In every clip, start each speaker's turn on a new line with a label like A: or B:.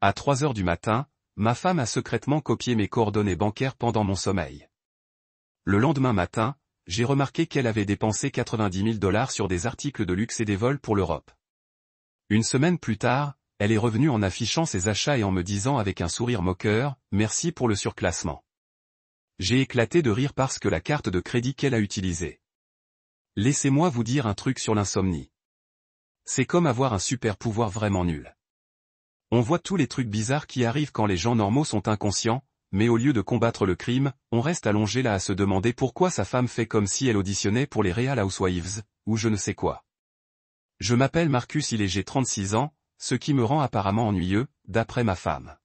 A: À 3 heures du matin, ma femme a secrètement copié mes coordonnées bancaires pendant mon sommeil. Le lendemain matin, j'ai remarqué qu'elle avait dépensé 90 000 $ sur des articles de luxe et des vols pour l'Europe. Une semaine plus tard, elle est revenue en affichant ses achats et en me disant avec un sourire moqueur, « Merci pour le surclassement ». J'ai éclaté de rire parce que la carte de crédit qu'elle a utilisée. Laissez-moi vous dire un truc sur l'insomnie. C'est comme avoir un super pouvoir vraiment nul. On voit tous les trucs bizarres qui arrivent quand les gens normaux sont inconscients, mais au lieu de combattre le crime, on reste allongé là à se demander pourquoi sa femme fait comme si elle auditionnait pour les Real Housewives, ou je ne sais quoi. Je m'appelle Marcus et j'ai 36 ans, ce qui me rend apparemment ennuyeux, d'après ma femme.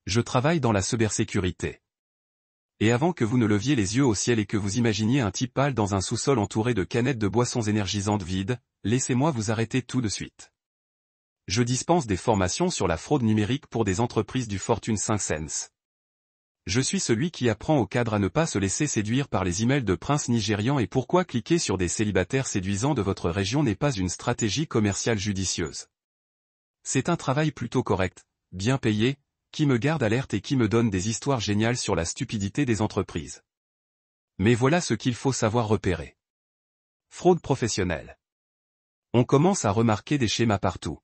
A: Je travaille dans la cybersécurité. Et avant que vous ne leviez les yeux au ciel et que vous imaginiez un type pâle dans un sous-sol entouré de canettes de boissons énergisantes vides, laissez-moi vous arrêter tout de suite. Je dispense des formations sur la fraude numérique pour des entreprises du Fortune 500. Je suis celui qui apprend aux cadres à ne pas se laisser séduire par les emails de princes nigérians et pourquoi cliquer sur des célibataires séduisants de votre région n'est pas une stratégie commerciale judicieuse. C'est un travail plutôt correct, bien payé, qui me garde alerte et qui me donne des histoires géniales sur la stupidité des entreprises. Mais voilà ce qu'il faut savoir repérer. Fraude professionnelle. On commence à remarquer des schémas partout.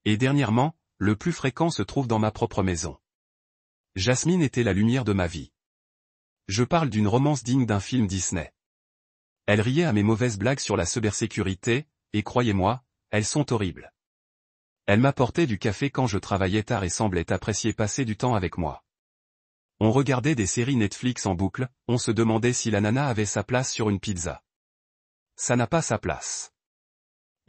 A: Et dernièrement, le plus fréquent se trouve dans ma propre maison. Jasmine était la lumière de ma vie. Je parle d'une romance digne d'un film Disney. Elle riait à mes mauvaises blagues sur la cybersécurité, et croyez-moi, elles sont horribles. Elle m'apportait du café quand je travaillais tard et semblait apprécier passer du temps avec moi. On regardait des séries Netflix en boucle, on se demandait si la nana avait sa place sur une pizza. Ça n'a pas sa place.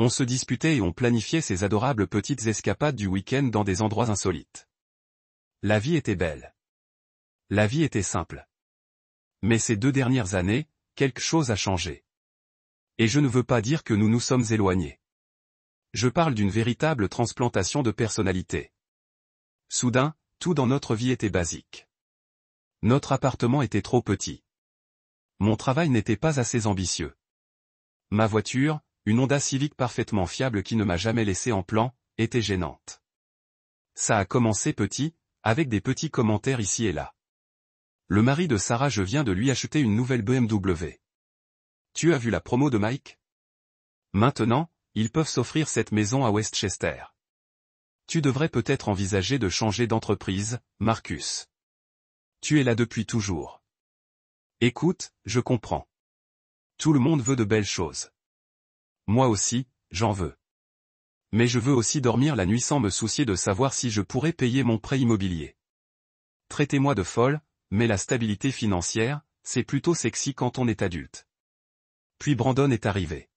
A: On se disputait et on planifiait ces adorables petites escapades du week-end dans des endroits insolites. La vie était belle. La vie était simple. Mais ces 2 dernières années, quelque chose a changé. Et je ne veux pas dire que nous nous sommes éloignés. Je parle d'une véritable transplantation de personnalité. Soudain, tout dans notre vie était basique. Notre appartement était trop petit. Mon travail n'était pas assez ambitieux. Ma voiture, une Honda Civic parfaitement fiable qui ne m'a jamais laissé en plan, était gênante. Ça a commencé petit, avec des petits commentaires ici et là. Le mari de Sarah, je viens de lui acheter une nouvelle BMW. Tu as vu la promo de Mike? Maintenant, ils peuvent s'offrir cette maison à Westchester. Tu devrais peut-être envisager de changer d'entreprise, Marcus. Tu es là depuis toujours. Écoute, je comprends. Tout le monde veut de belles choses. Moi aussi, j'en veux. Mais je veux aussi dormir la nuit sans me soucier de savoir si je pourrais payer mon prêt immobilier. Traitez-moi de folle, mais la stabilité financière, c'est plutôt sexy quand on est adulte. Puis Brandon est arrivé.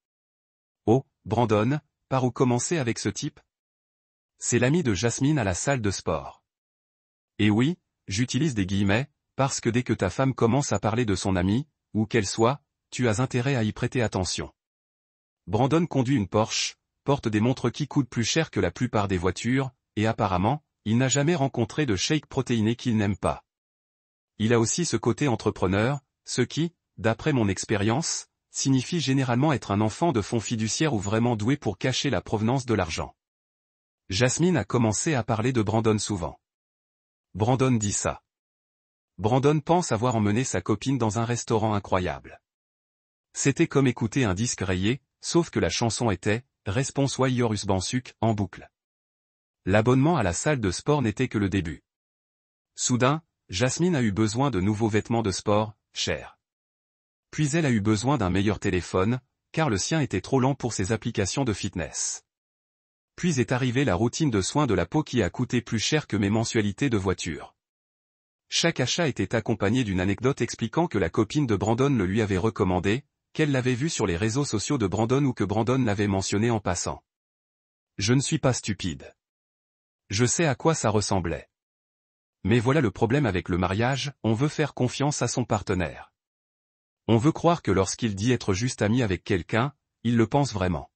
A: Oh, Brandon, par où commencer avec ce type? C'est l'ami de Jasmine à la salle de sport. Et oui, j'utilise des guillemets, parce que dès que ta femme commence à parler de son ami, où qu'elle soit, tu as intérêt à y prêter attention. Brandon conduit une Porsche, porte des montres qui coûtent plus cher que la plupart des voitures, et apparemment, il n'a jamais rencontré de shake protéiné qu'il n'aime pas. Il a aussi ce côté entrepreneur, ce qui, d'après mon expérience, signifie généralement être un enfant de fonds fiduciaires ou vraiment doué pour cacher la provenance de l'argent. Jasmine a commencé à parler de Brandon souvent. Brandon dit ça. Brandon pense avoir emmené sa copine dans un restaurant incroyable. C'était comme écouter un disque rayé, sauf que la chanson était « Response Why Your Husband Suck » en boucle. L'abonnement à la salle de sport n'était que le début. Soudain, Jasmine a eu besoin de nouveaux vêtements de sport, chers. Puis elle a eu besoin d'un meilleur téléphone, car le sien était trop lent pour ses applications de fitness. Puis est arrivée la routine de soins de la peau qui a coûté plus cher que mes mensualités de voiture. Chaque achat était accompagné d'une anecdote expliquant que la copine de Brandon le lui avait recommandé, qu'elle l'avait vu sur les réseaux sociaux de Brandon ou que Brandon l'avait mentionné en passant. Je ne suis pas stupide. Je sais à quoi ça ressemblait. Mais voilà le problème avec le mariage, on veut faire confiance à son partenaire. On veut croire que lorsqu'il dit être juste ami avec quelqu'un, il le pense vraiment.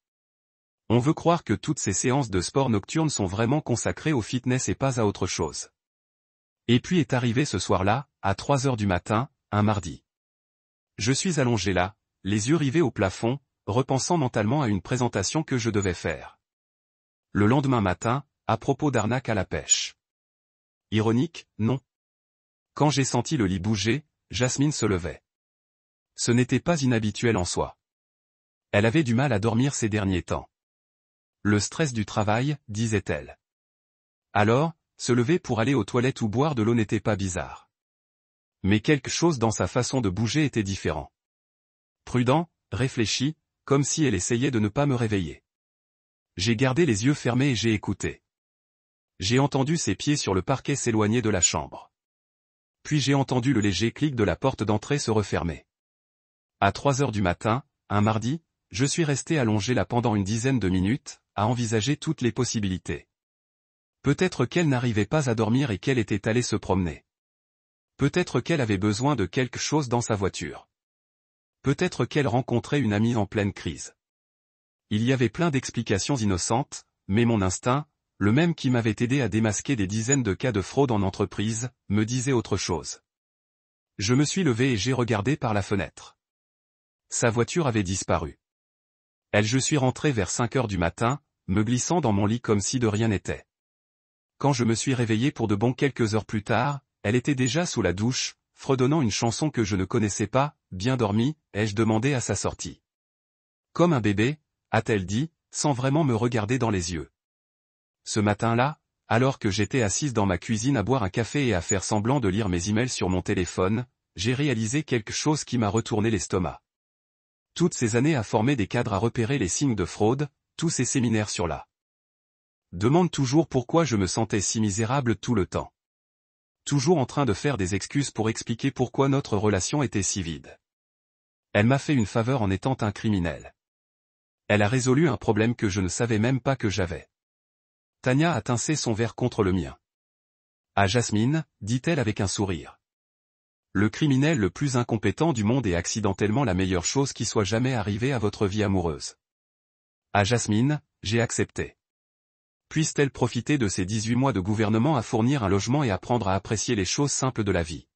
A: On veut croire que toutes ces séances de sport nocturne sont vraiment consacrées au fitness et pas à autre chose. Et puis est arrivé ce soir-là, à 3 heures du matin, un mardi. Je suis allongé là, les yeux rivés au plafond, repensant mentalement à une présentation que je devais faire. Le lendemain matin, à propos d'arnaque à la pêche. Ironique, non. Quand j'ai senti le lit bouger, Jasmine se levait. Ce n'était pas inhabituel en soi. Elle avait du mal à dormir ces derniers temps. Le stress du travail, disait-elle. Alors, se lever pour aller aux toilettes ou boire de l'eau n'était pas bizarre. Mais quelque chose dans sa façon de bouger était différent. Prudent, réfléchi, comme si elle essayait de ne pas me réveiller. J'ai gardé les yeux fermés et j'ai écouté. J'ai entendu ses pieds sur le parquet s'éloigner de la chambre. Puis j'ai entendu le léger clic de la porte d'entrée se refermer. À 3 heures du matin, un mardi, je suis resté allongé là pendant une dizaine de minutes, à envisager toutes les possibilités. Peut-être qu'elle n'arrivait pas à dormir et qu'elle était allée se promener. Peut-être qu'elle avait besoin de quelque chose dans sa voiture. Peut-être qu'elle rencontrait une amie en pleine crise. Il y avait plein d'explications innocentes, mais mon instinct, le même qui m'avait aidé à démasquer des dizaines de cas de fraude en entreprise, me disait autre chose. Je me suis levé et j'ai regardé par la fenêtre. Sa voiture avait disparu. Je suis rentré vers 5 heures du matin, me glissant dans mon lit comme si de rien n'était. Quand je me suis réveillé pour de bon quelques heures plus tard, elle était déjà sous la douche, fredonnant une chanson que je ne connaissais pas. Bien dormi, ai-je demandé à sa sortie. Comme un bébé, a-t-elle dit, sans vraiment me regarder dans les yeux. Ce matin-là, alors que j'étais assise dans ma cuisine à boire un café et à faire semblant de lire mes emails sur mon téléphone, j'ai réalisé quelque chose qui m'a retourné l'estomac. Toutes ces années à former des cadres à repérer les signes de fraude, tous ces séminaires sur la demande toujours pourquoi je me sentais si misérable tout le temps. Toujours en train de faire des excuses pour expliquer pourquoi notre relation était si vide. Elle m'a fait une faveur en étant un criminel. Elle a résolu un problème que je ne savais même pas que j'avais. Tania a tincé son verre contre le mien. À Jasmine, dit-elle avec un sourire. Le criminel le plus incompétent du monde est accidentellement la meilleure chose qui soit jamais arrivée à votre vie amoureuse. À Jasmine, j'ai accepté. Puisse-t-elle profiter de ses 18 mois de gouvernement à fournir un logement et apprendre à apprécier les choses simples de la vie.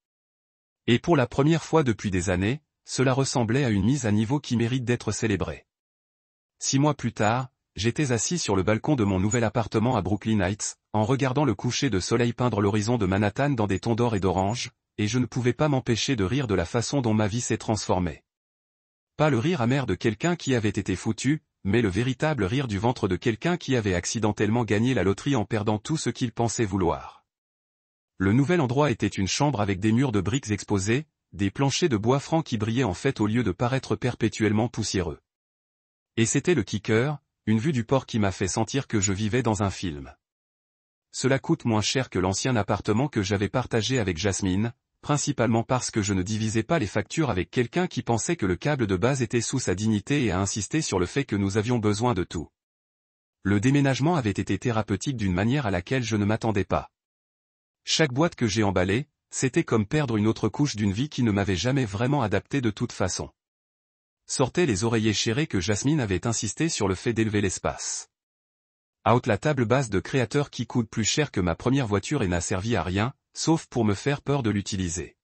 A: Et pour la première fois depuis des années, cela ressemblait à une mise à niveau qui mérite d'être célébrée. 6 mois plus tard, j'étais assis sur le balcon de mon nouvel appartement à Brooklyn Heights, en regardant le coucher de soleil peindre l'horizon de Manhattan dans des tons d'or et d'orange, et je ne pouvais pas m'empêcher de rire de la façon dont ma vie s'est transformée. Pas le rire amer de quelqu'un qui avait été foutu, mais le véritable rire du ventre de quelqu'un qui avait accidentellement gagné la loterie en perdant tout ce qu'il pensait vouloir. Le nouvel endroit était une chambre avec des murs de briques exposés, des planchers de bois franc qui brillaient en fait au lieu de paraître perpétuellement poussiéreux. Et c'était le kicker, une vue du port qui m'a fait sentir que je vivais dans un film. Cela coûte moins cher que l'ancien appartement que j'avais partagé avec Jasmine, principalement parce que je ne divisais pas les factures avec quelqu'un qui pensait que le câble de base était sous sa dignité et a insisté sur le fait que nous avions besoin de tout. Le déménagement avait été thérapeutique d'une manière à laquelle je ne m'attendais pas. Chaque boîte que j'ai emballée, c'était comme perdre une autre couche d'une vie qui ne m'avait jamais vraiment adapté de toute façon. Sortaient les oreillers chérés que Jasmine avait insisté sur le fait d'élever l'espace. Out la table basse de créateur qui coûte plus cher que ma première voiture et n'a servi à rien, sauf pour me faire peur de l'utiliser.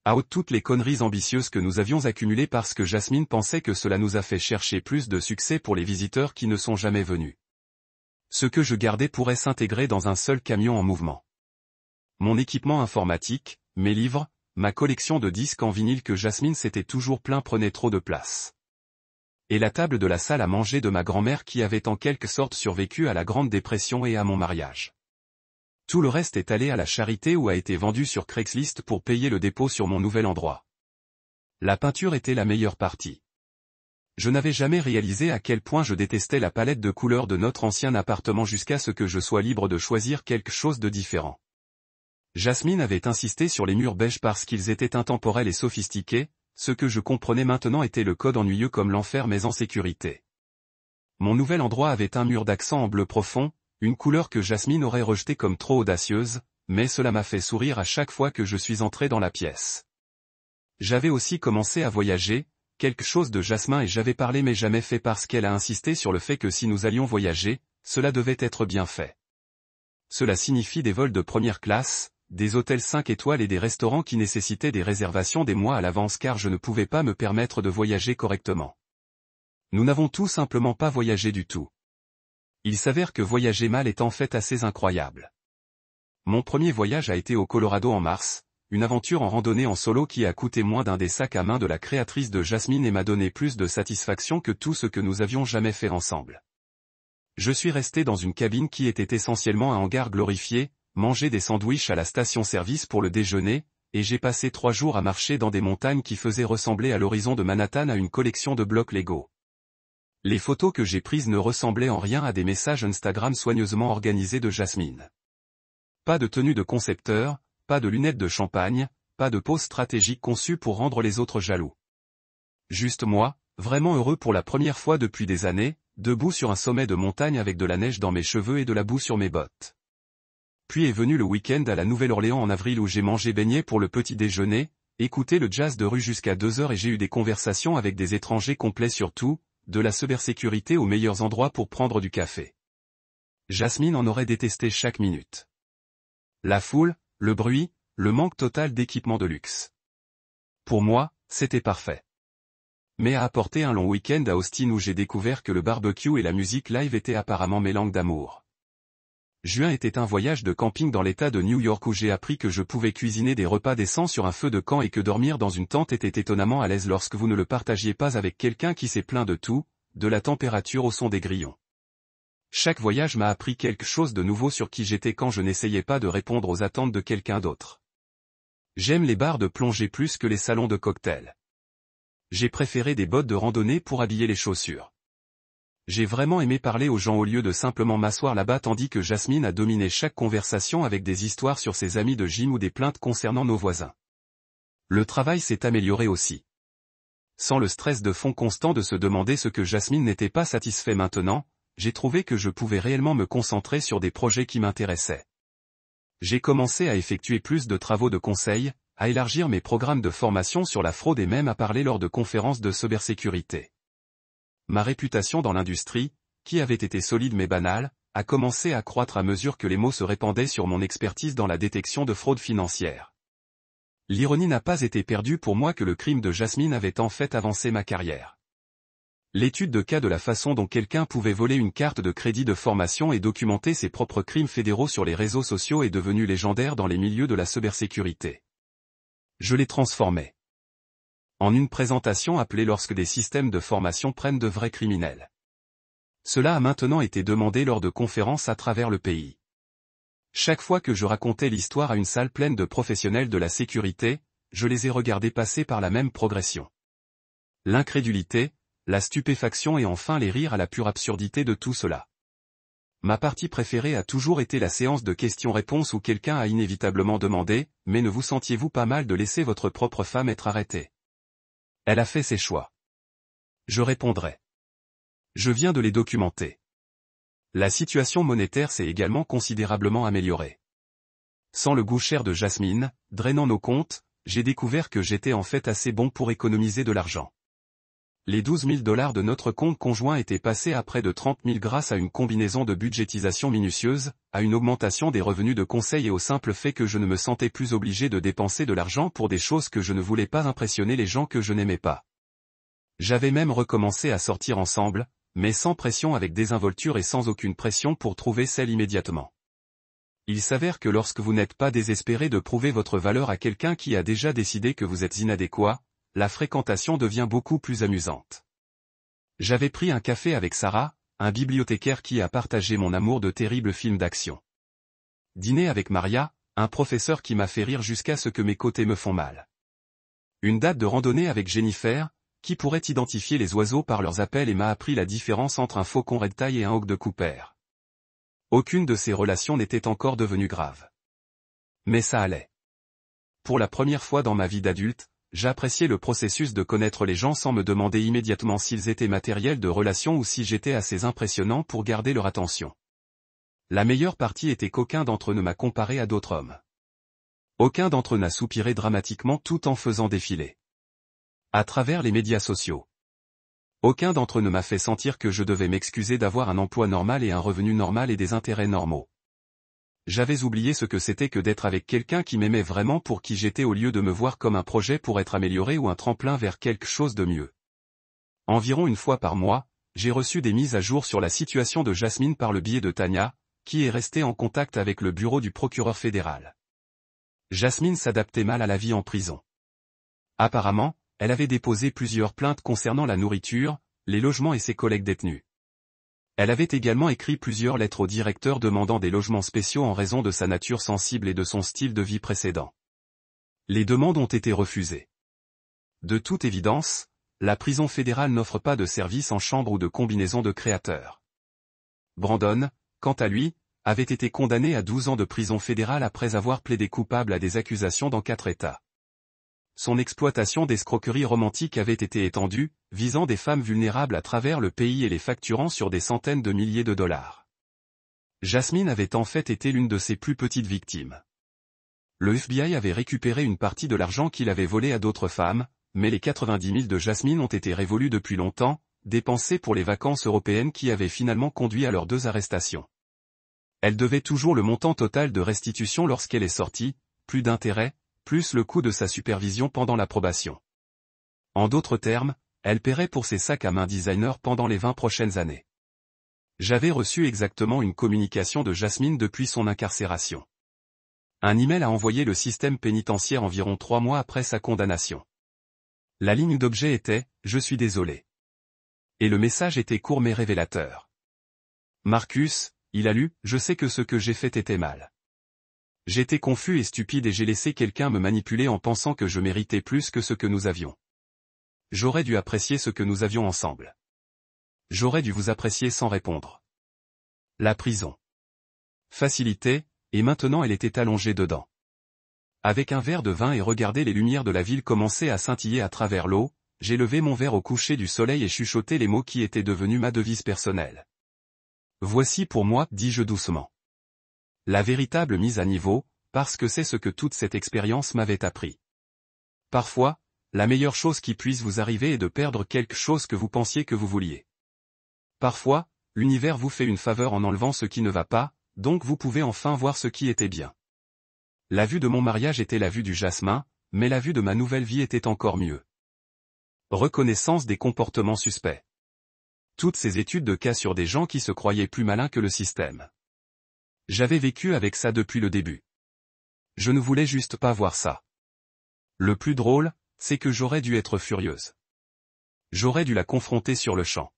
A: Out toutes les conneries ambitieuses que nous avions accumulées parce que Jasmine pensait que cela nous a fait chercher plus de succès pour les visiteurs qui ne sont jamais venus. Ce que je gardais pourrait s'intégrer dans un seul camion en mouvement. Mon équipement informatique, mes livres, ma collection de disques en vinyle que Jasmine s'était toujours plein prenait trop de place. Et la table de la salle à manger de ma grand-mère qui avait en quelque sorte survécu à la Grande Dépression et à mon mariage. Tout le reste est allé à la charité ou a été vendu sur Craigslist pour payer le dépôt sur mon nouvel endroit. La peinture était la meilleure partie. Je n'avais jamais réalisé à quel point je détestais la palette de couleurs de notre ancien appartement jusqu'à ce que je sois libre de choisir quelque chose de différent. Jasmine avait insisté sur les murs beige parce qu'ils étaient intemporels et sophistiqués, ce que je comprenais maintenant était le code ennuyeux comme l'enfer mais en sécurité. Mon nouvel endroit avait un mur d'accent en bleu profond, une couleur que Jasmine aurait rejetée comme trop audacieuse, mais cela m'a fait sourire à chaque fois que je suis entré dans la pièce. J'avais aussi commencé à voyager, quelque chose de Jasmine et j'avais parlé mais jamais fait parce qu'elle a insisté sur le fait que si nous allions voyager, cela devait être bien fait. Cela signifie des vols de première classe, des hôtels 5 étoiles et des restaurants qui nécessitaient des réservations des mois à l'avance car je ne pouvais pas me permettre de voyager correctement. Nous n'avons tout simplement pas voyagé du tout. Il s'avère que voyager mal est en fait assez incroyable. Mon premier voyage a été au Colorado en mars, une aventure en randonnée en solo qui a coûté moins d'un des sacs à main de la créatrice de Jasmine et m'a donné plus de satisfaction que tout ce que nous avions jamais fait ensemble. Je suis resté dans une cabine qui était essentiellement un hangar glorifié, mangé des sandwichs à la station-service pour le déjeuner, et j'ai passé 3 jours à marcher dans des montagnes qui faisaient ressembler à l'horizon de Manhattan à une collection de blocs Lego. Les photos que j'ai prises ne ressemblaient en rien à des messages Instagram soigneusement organisés de Jasmine. Pas de tenue de concepteur, pas de lunettes de champagne, pas de pose stratégique conçue pour rendre les autres jaloux. Juste moi, vraiment heureux pour la première fois depuis des années, debout sur un sommet de montagne avec de la neige dans mes cheveux et de la boue sur mes bottes. Puis est venu le week-end à la Nouvelle-Orléans en avril où j'ai mangé beignets pour le petit déjeuner, écouté le jazz de rue jusqu'à 2 heures et j'ai eu des conversations avec des étrangers complets sur tout, de la cybersécurité aux meilleurs endroits pour prendre du café. Jasmine en aurait détesté chaque minute. La foule, le bruit, le manque total d'équipement de luxe. Pour moi, c'était parfait. Mais a apporté un long week-end à Austin où j'ai découvert que le barbecue et la musique live étaient apparemment mes langues d'amour. Juin était un voyage de camping dans l'état de New York où j'ai appris que je pouvais cuisiner des repas décents sur un feu de camp et que dormir dans une tente était étonnamment à l'aise lorsque vous ne le partagiez pas avec quelqu'un qui s'est plaint de tout, de la température au son des grillons. Chaque voyage m'a appris quelque chose de nouveau sur qui j'étais quand je n'essayais pas de répondre aux attentes de quelqu'un d'autre. J'aime les bars de plongée plus que les salons de cocktails. J'ai préféré des bottes de randonnée pour habiller les chaussures. J'ai vraiment aimé parler aux gens au lieu de simplement m'asseoir là-bas tandis que Jasmine a dominé chaque conversation avec des histoires sur ses amis de gym ou des plaintes concernant nos voisins. Le travail s'est amélioré aussi. Sans le stress de fond constant de se demander ce que Jasmine n'était pas satisfait maintenant, j'ai trouvé que je pouvais réellement me concentrer sur des projets qui m'intéressaient. J'ai commencé à effectuer plus de travaux de conseil, à élargir mes programmes de formation sur la fraude et même à parler lors de conférences de cybersécurité. Ma réputation dans l'industrie, qui avait été solide mais banale, a commencé à croître à mesure que les mots se répandaient sur mon expertise dans la détection de fraude financière. L'ironie n'a pas été perdue pour moi que le crime de Jasmine avait en fait avancé ma carrière. L'étude de cas de la façon dont quelqu'un pouvait voler une carte de crédit de formation et documenter ses propres crimes fédéraux sur les réseaux sociaux est devenue légendaire dans les milieux de la cybersécurité. Je l'ai transformée en une présentation appelée lorsque des systèmes de formation prennent de vrais criminels. Cela a maintenant été demandé lors de conférences à travers le pays. Chaque fois que je racontais l'histoire à une salle pleine de professionnels de la sécurité, je les ai regardés passer par la même progression. L'incrédulité, la stupéfaction et enfin les rires à la pure absurdité de tout cela. Ma partie préférée a toujours été la séance de questions-réponses où quelqu'un a inévitablement demandé « Mais ne vous sentiez-vous pas mal de laisser votre propre femme être arrêtée ? Elle a fait ses choix. » Je répondrai. Je viens de les documenter. La situation monétaire s'est également considérablement améliorée. Sans le goût cher de Jasmine, drainant nos comptes, j'ai découvert que j'étais en fait assez bon pour économiser de l'argent. Les 12 000 $ de notre compte conjoint étaient passés à près de 30 000 grâce à une combinaison de budgétisation minutieuse, à une augmentation des revenus de conseil et au simple fait que je ne me sentais plus obligé de dépenser de l'argent pour des choses que je ne voulais pas impressionner les gens que je n'aimais pas. J'avais même recommencé à sortir ensemble, mais sans pression avec désinvolture et sans aucune pression pour trouver celle immédiatement. Il s'avère que lorsque vous n'êtes pas désespéré de prouver votre valeur à quelqu'un qui a déjà décidé que vous êtes inadéquat, la fréquentation devient beaucoup plus amusante. J'avais pris un café avec Sarah, un bibliothécaire qui a partagé mon amour de terribles films d'action. Dîner avec Maria, un professeur qui m'a fait rire jusqu'à ce que mes côtés me font mal. Une date de randonnée avec Jennifer, qui pourrait identifier les oiseaux par leurs appels et m'a appris la différence entre un faucon red-tail et un hawk de Cooper. Aucune de ces relations n'était encore devenue grave. Mais ça allait. Pour la première fois dans ma vie d'adulte, j'appréciais le processus de connaître les gens sans me demander immédiatement s'ils étaient matériels de relation ou si j'étais assez impressionnant pour garder leur attention. La meilleure partie était qu'aucun d'entre eux ne m'a comparé à d'autres hommes. Aucun d'entre eux n'a soupiré dramatiquement tout en faisant défiler à travers les médias sociaux. Aucun d'entre eux ne m'a fait sentir que je devais m'excuser d'avoir un emploi normal et un revenu normal et des intérêts normaux. J'avais oublié ce que c'était que d'être avec quelqu'un qui m'aimait vraiment pour qui j'étais au lieu de me voir comme un projet pour être amélioré ou un tremplin vers quelque chose de mieux. Environ une fois par mois, j'ai reçu des mises à jour sur la situation de Jasmine par le biais de Tania, qui est restée en contact avec le bureau du procureur fédéral. Jasmine s'adaptait mal à la vie en prison. Apparemment, elle avait déposé plusieurs plaintes concernant la nourriture, les logements et ses collègues détenus. Elle avait également écrit plusieurs lettres au directeur demandant des logements spéciaux en raison de sa nature sensible et de son style de vie précédent. Les demandes ont été refusées. De toute évidence, la prison fédérale n'offre pas de service en chambre ou de combinaison de créateurs. Brandon, quant à lui, avait été condamné à 12 ans de prison fédérale après avoir plaidé coupable à des accusations dans 4 États. Son exploitation d'escroqueries romantiques avait été étendue, visant des femmes vulnérables à travers le pays et les facturant sur des centaines de milliers de dollars. Jasmine avait en fait été l'une de ses plus petites victimes. Le FBI avait récupéré une partie de l'argent qu'il avait volé à d'autres femmes, mais les 90 000 de Jasmine ont été révolus depuis longtemps, dépensés pour les vacances européennes qui avaient finalement conduit à leurs 2 arrestations. Elle devait toujours le montant total de restitution lorsqu'elle est sortie, plus d'intérêts, plus le coût de sa supervision pendant la probation. En d'autres termes, elle paierait pour ses sacs à main designer pendant les 20 prochaines années. J'avais reçu exactement une communication de Jasmine depuis son incarcération. Un email a envoyé le système pénitentiaire environ 3 mois après sa condamnation. La ligne d'objet était « Je suis désolé ». Et le message était court mais révélateur. Marcus, il a lu « Je sais que ce que j'ai fait était mal. J'étais confus et stupide et j'ai laissé quelqu'un me manipuler en pensant que je méritais plus que ce que nous avions. J'aurais dû apprécier ce que nous avions ensemble. J'aurais dû vous apprécier sans répondre. La prison. Facilité, et maintenant elle était allongée dedans. Avec un verre de vin et regarder les lumières de la ville commencer à scintiller à travers l'eau, j'ai levé mon verre au coucher du soleil et chuchoté les mots qui étaient devenus ma devise personnelle. Voici pour moi, dis-je doucement. La véritable mise à niveau, parce que c'est ce que toute cette expérience m'avait appris. Parfois, la meilleure chose qui puisse vous arriver est de perdre quelque chose que vous pensiez que vous vouliez. Parfois, l'univers vous fait une faveur en enlevant ce qui ne va pas, donc vous pouvez enfin voir ce qui était bien. La vue de mon mariage était la vue du jasmin, mais la vue de ma nouvelle vie était encore mieux. Reconnaissance des comportements suspects. Toutes ces études de cas sur des gens qui se croyaient plus malins que le système. J'avais vécu avec ça depuis le début. Je ne voulais juste pas voir ça. Le plus drôle, c'est que j'aurais dû être furieuse. J'aurais dû la confronter sur le champ.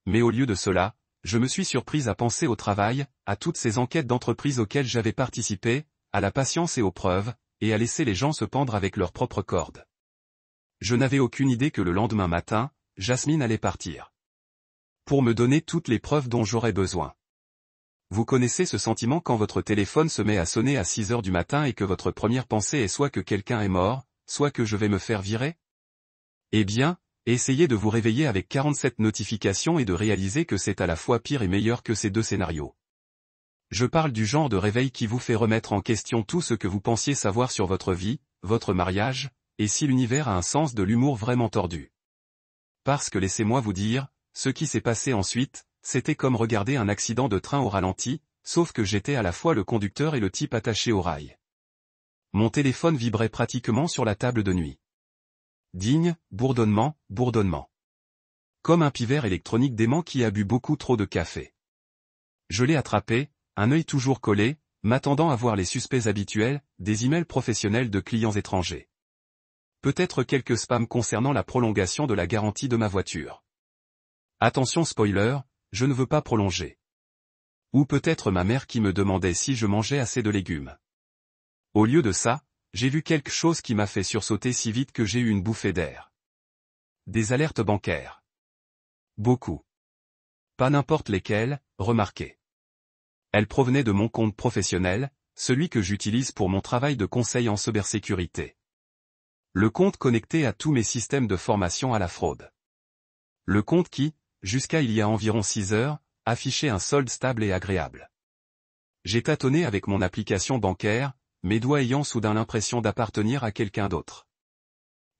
A: Mais au lieu de cela, je me suis surprise à penser au travail, à toutes ces enquêtes d'entreprise auxquelles j'avais participé, à la patience et aux preuves, et à laisser les gens se pendre avec leurs propres cordes. Je n'avais aucune idée que le lendemain matin, Jasmine allait partir. Pour me donner toutes les preuves dont j'aurais besoin. Vous connaissez ce sentiment quand votre téléphone se met à sonner à 6 heures du matin et que votre première pensée est soit que quelqu'un est mort, soit que je vais me faire virer? Eh bien, essayez de vous réveiller avec 47 notifications et de réaliser que c'est à la fois pire et meilleur que ces 2 scénarios. Je parle du genre de réveil qui vous fait remettre en question tout ce que vous pensiez savoir sur votre vie, votre mariage, et si l'univers a un sens de l'humour vraiment tordu. Parce que laissez-moi vous dire, ce qui s'est passé ensuite, c'était comme regarder un accident de train au ralenti, sauf que j'étais à la fois le conducteur et le type attaché au rail. Mon téléphone vibrait pratiquement sur la table de nuit. Digne, bourdonnement, bourdonnement. Comme un pivert électronique dément qui a bu beaucoup trop de café. Je l'ai attrapé, un œil toujours collé, m'attendant à voir les suspects habituels, des emails professionnels de clients étrangers. Peut-être quelques spams concernant la prolongation de la garantie de ma voiture. Attention spoiler, je ne veux pas prolonger. Ou peut-être ma mère qui me demandait si je mangeais assez de légumes. Au lieu de ça, j'ai vu quelque chose qui m'a fait sursauter si vite que j'ai eu une bouffée d'air. Des alertes bancaires. Beaucoup. Pas n'importe lesquelles, remarquez. Elles provenaient de mon compte professionnel, celui que j'utilise pour mon travail de conseil en cybersécurité. Le compte connecté à tous mes systèmes de formation à la fraude. Le compte qui, jusqu'à il y a environ 6 heures, affichait un solde stable et agréable. J'ai tâtonné avec mon application bancaire, mes doigts ayant soudain l'impression d'appartenir à quelqu'un d'autre.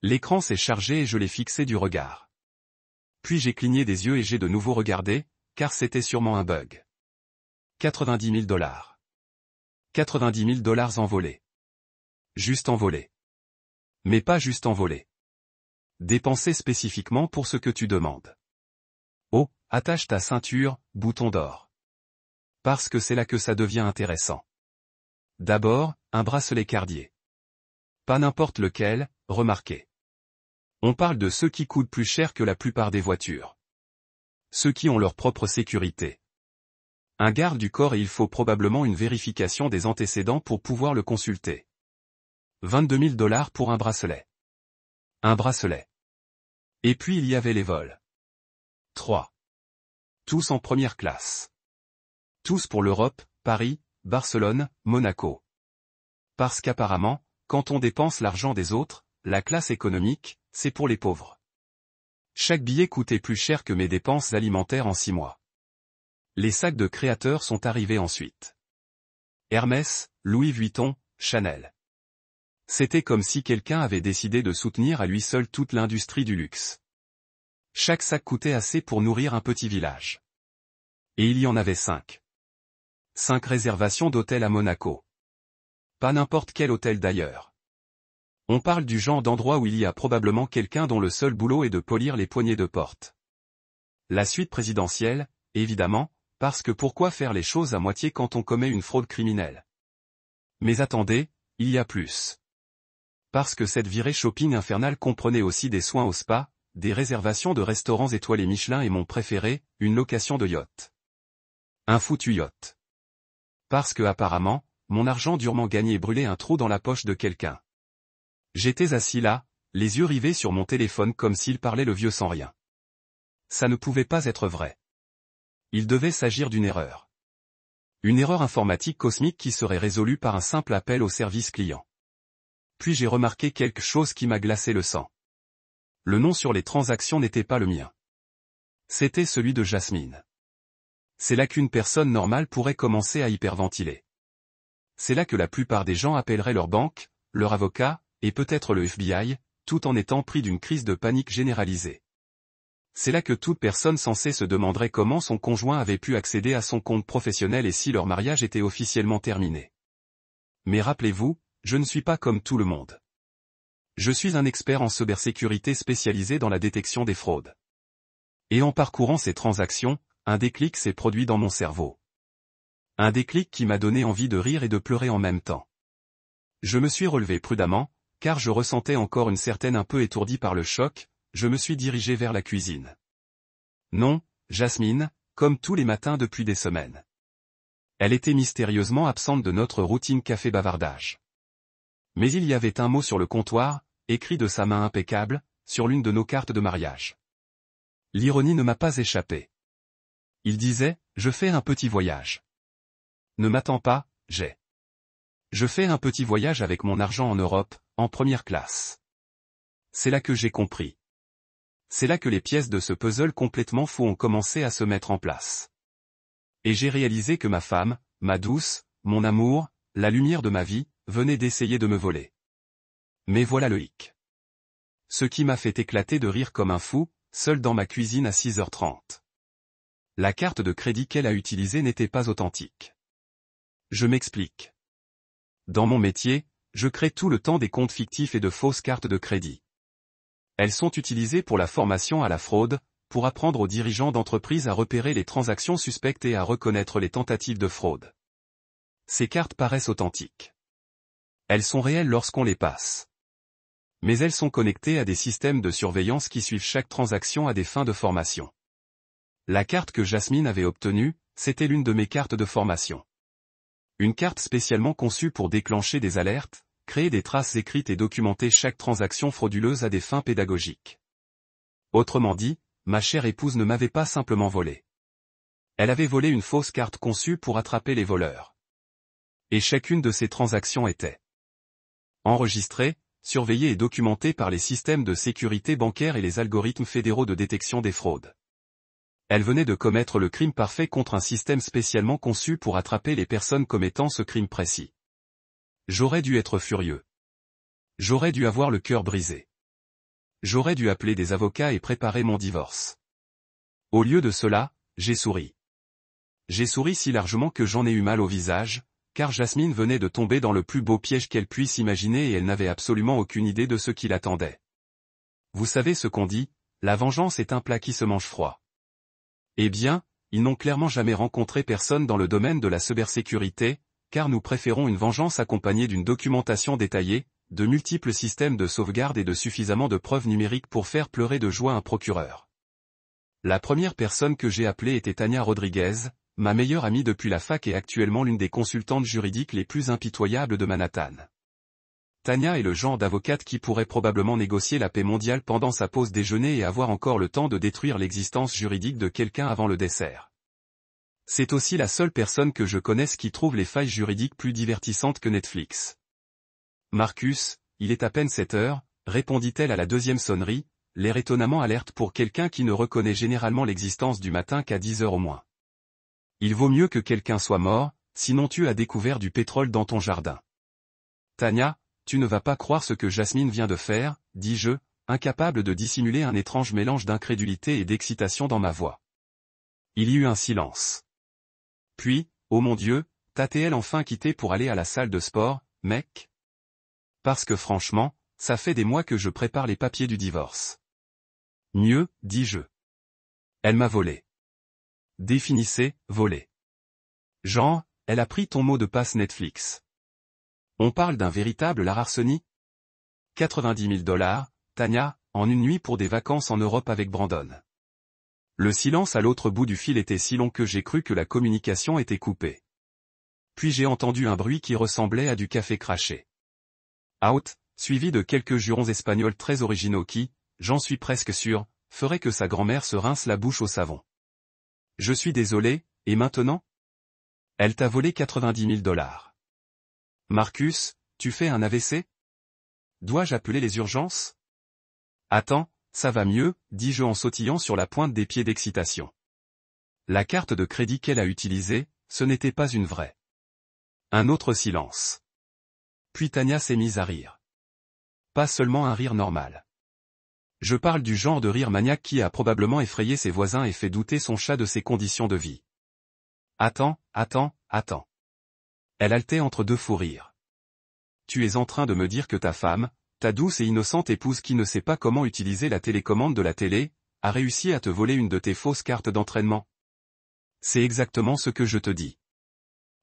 A: L'écran s'est chargé et je l'ai fixé du regard. Puis j'ai cligné des yeux et j'ai de nouveau regardé, car c'était sûrement un bug. 90 000 $. 90 000 $ envolés. Juste envolés. Mais pas juste envolés. Dépensés spécifiquement pour ce que tu demandes. Oh, attache ta ceinture, bouton d'or. Parce que c'est là que ça devient intéressant. D'abord, un bracelet Cartier. Pas n'importe lequel, remarquez. On parle de ceux qui coûtent plus cher que la plupart des voitures. Ceux qui ont leur propre sécurité. Un garde du corps et il faut probablement une vérification des antécédents pour pouvoir le consulter. 22 000 $ pour un bracelet. Un bracelet. Et puis il y avait les vols. 3. Tous en première classe. Tous pour l'Europe, Paris, Barcelone, Monaco. Parce qu'apparemment, quand on dépense l'argent des autres, la classe économique, c'est pour les pauvres. Chaque billet coûtait plus cher que mes dépenses alimentaires en 6 mois. Les sacs de créateurs sont arrivés ensuite. Hermès, Louis Vuitton, Chanel. C'était comme si quelqu'un avait décidé de soutenir à lui seul toute l'industrie du luxe. Chaque sac coûtait assez pour nourrir un petit village. Et il y en avait 5. 5 réservations d'hôtels à Monaco. Pas n'importe quel hôtel d'ailleurs. On parle du genre d'endroit où il y a probablement quelqu'un dont le seul boulot est de polir les poignées de porte. La suite présidentielle, évidemment, parce que pourquoi faire les choses à moitié quand on commet une fraude criminelle? Mais attendez, il y a plus. Parce que cette virée shopping infernale comprenait aussi des soins au spa, des réservations de restaurants étoilés Michelin et mon préféré, une location de yacht. Un foutu yacht. Parce que apparemment, mon argent durement gagné brûlait un trou dans la poche de quelqu'un. J'étais assis là, les yeux rivés sur mon téléphone comme s'il parlait le vieux sans rien. Ça ne pouvait pas être vrai. Il devait s'agir d'une erreur. Une erreur informatique cosmique qui serait résolue par un simple appel au service client. Puis j'ai remarqué quelque chose qui m'a glacé le sang. Le nom sur les transactions n'était pas le mien. C'était celui de Jasmine. C'est là qu'une personne normale pourrait commencer à hyperventiler. C'est là que la plupart des gens appelleraient leur banque, leur avocat, et peut-être le FBI, tout en étant pris d'une crise de panique généralisée. C'est là que toute personne censée se demanderait comment son conjoint avait pu accéder à son compte professionnel et si leur mariage était officiellement terminé. Mais rappelez-vous, je ne suis pas comme tout le monde. Je suis un expert en cybersécurité spécialisé dans la détection des fraudes. Et en parcourant ces transactions, un déclic s'est produit dans mon cerveau. Un déclic qui m'a donné envie de rire et de pleurer en même temps. Je me suis relevé prudemment, car je ressentais encore une certaine un peu étourdie par le choc. Je me suis dirigé vers la cuisine. Non, Jasmine, comme tous les matins depuis des semaines. Elle était mystérieusement absente de notre routine café-bavardage. Mais il y avait un mot sur le comptoir, écrit de sa main impeccable, sur l'une de nos cartes de mariage. L'ironie ne m'a pas échappé. Il disait, « Je fais un petit voyage. » Ne m'attends pas, j'ai. Je fais un petit voyage avec mon argent en Europe, en première classe. C'est là que j'ai compris. C'est là que les pièces de ce puzzle complètement fou ont commencé à se mettre en place. Et j'ai réalisé que ma femme, ma douce, mon amour, la lumière de ma vie, venait d'essayer de me voler. Mais voilà le hic. Ce qui m'a fait éclater de rire comme un fou, seul dans ma cuisine à 6h30. La carte de crédit qu'elle a utilisée n'était pas authentique. Je m'explique. Dans mon métier, je crée tout le temps des comptes fictifs et de fausses cartes de crédit. Elles sont utilisées pour la formation à la fraude, pour apprendre aux dirigeants d'entreprises à repérer les transactions suspectes et à reconnaître les tentatives de fraude. Ces cartes paraissent authentiques. Elles sont réelles lorsqu'on les passe. Mais elles sont connectées à des systèmes de surveillance qui suivent chaque transaction à des fins de formation. La carte que Jasmine avait obtenue, c'était l'une de mes cartes de formation. Une carte spécialement conçue pour déclencher des alertes, créer des traces écrites et documenter chaque transaction frauduleuse à des fins pédagogiques. Autrement dit, ma chère épouse ne m'avait pas simplement volé. Elle avait volé une fausse carte conçue pour attraper les voleurs. Et chacune de ces transactions était enregistrée, surveillée et documentée par les systèmes de sécurité bancaire et les algorithmes fédéraux de détection des fraudes. Elle venait de commettre le crime parfait contre un système spécialement conçu pour attraper les personnes commettant ce crime précis. J'aurais dû être furieux. J'aurais dû avoir le cœur brisé. J'aurais dû appeler des avocats et préparer mon divorce. Au lieu de cela, j'ai souri. J'ai souri si largement que j'en ai eu mal au visage, car Jasmine venait de tomber dans le plus beau piège qu'elle puisse imaginer et elle n'avait absolument aucune idée de ce qui l'attendait. Vous savez ce qu'on dit, la vengeance est un plat qui se mange froid. Eh bien, ils n'ont clairement jamais rencontré personne dans le domaine de la cybersécurité, car nous préférons une vengeance accompagnée d'une documentation détaillée, de multiples systèmes de sauvegarde et de suffisamment de preuves numériques pour faire pleurer de joie un procureur. La première personne que j'ai appelée était Tania Rodriguez, ma meilleure amie depuis la fac et actuellement l'une des consultantes juridiques les plus impitoyables de Manhattan. Tania est le genre d'avocate qui pourrait probablement négocier la paix mondiale pendant sa pause déjeuner et avoir encore le temps de détruire l'existence juridique de quelqu'un avant le dessert. C'est aussi la seule personne que je connaisse qui trouve les failles juridiques plus divertissantes que Netflix. Marcus, il est à peine 7 heures, répondit-elle à la deuxième sonnerie, l'air étonnamment alerte pour quelqu'un qui ne reconnaît généralement l'existence du matin qu'à 10 heures au moins. Il vaut mieux que quelqu'un soit mort, sinon tu as découvert du pétrole dans ton jardin. Tania, tu ne vas pas croire ce que Jasmine vient de faire, dis-je, incapable de dissimuler un étrange mélange d'incrédulité et d'excitation dans ma voix. Il y eut un silence. Puis, oh mon Dieu, t'a-t-elle enfin quitté pour aller à la salle de sport, mec? Parce que franchement, ça fait des mois que je prépare les papiers du divorce. Mieux, dis-je. Elle m'a volé. Définissez, voler. Genre, elle a pris ton mot de passe Netflix. On parle d'un véritable larcenie? 90 000 $, Tania, en une nuit pour des vacances en Europe avec Brandon. Le silence à l'autre bout du fil était si long que j'ai cru que la communication était coupée. Puis j'ai entendu un bruit qui ressemblait à du café craché. Out, suivi de quelques jurons espagnols très originaux qui, j'en suis presque sûr, feraient que sa grand-mère se rince la bouche au savon. Je suis désolé, et maintenant? Elle t'a volé 90 000 $. Marcus, tu fais un AVC? Dois-je appeler les urgences? Attends, ça va mieux, dis-je en sautillant sur la pointe des pieds d'excitation. La carte de crédit qu'elle a utilisée, ce n'était pas une vraie. Un autre silence. Puis Tania s'est mise à rire. Pas seulement un rire normal. Je parle du genre de rire maniaque qui a probablement effrayé ses voisins et fait douter son chat de ses conditions de vie. Attends. Elle haletait entre deux fous rires. Tu es en train de me dire que ta femme, ta douce et innocente épouse qui ne sait pas comment utiliser la télécommande de la télé, a réussi à te voler une de tes fausses cartes d'entraînement? C'est exactement ce que je te dis.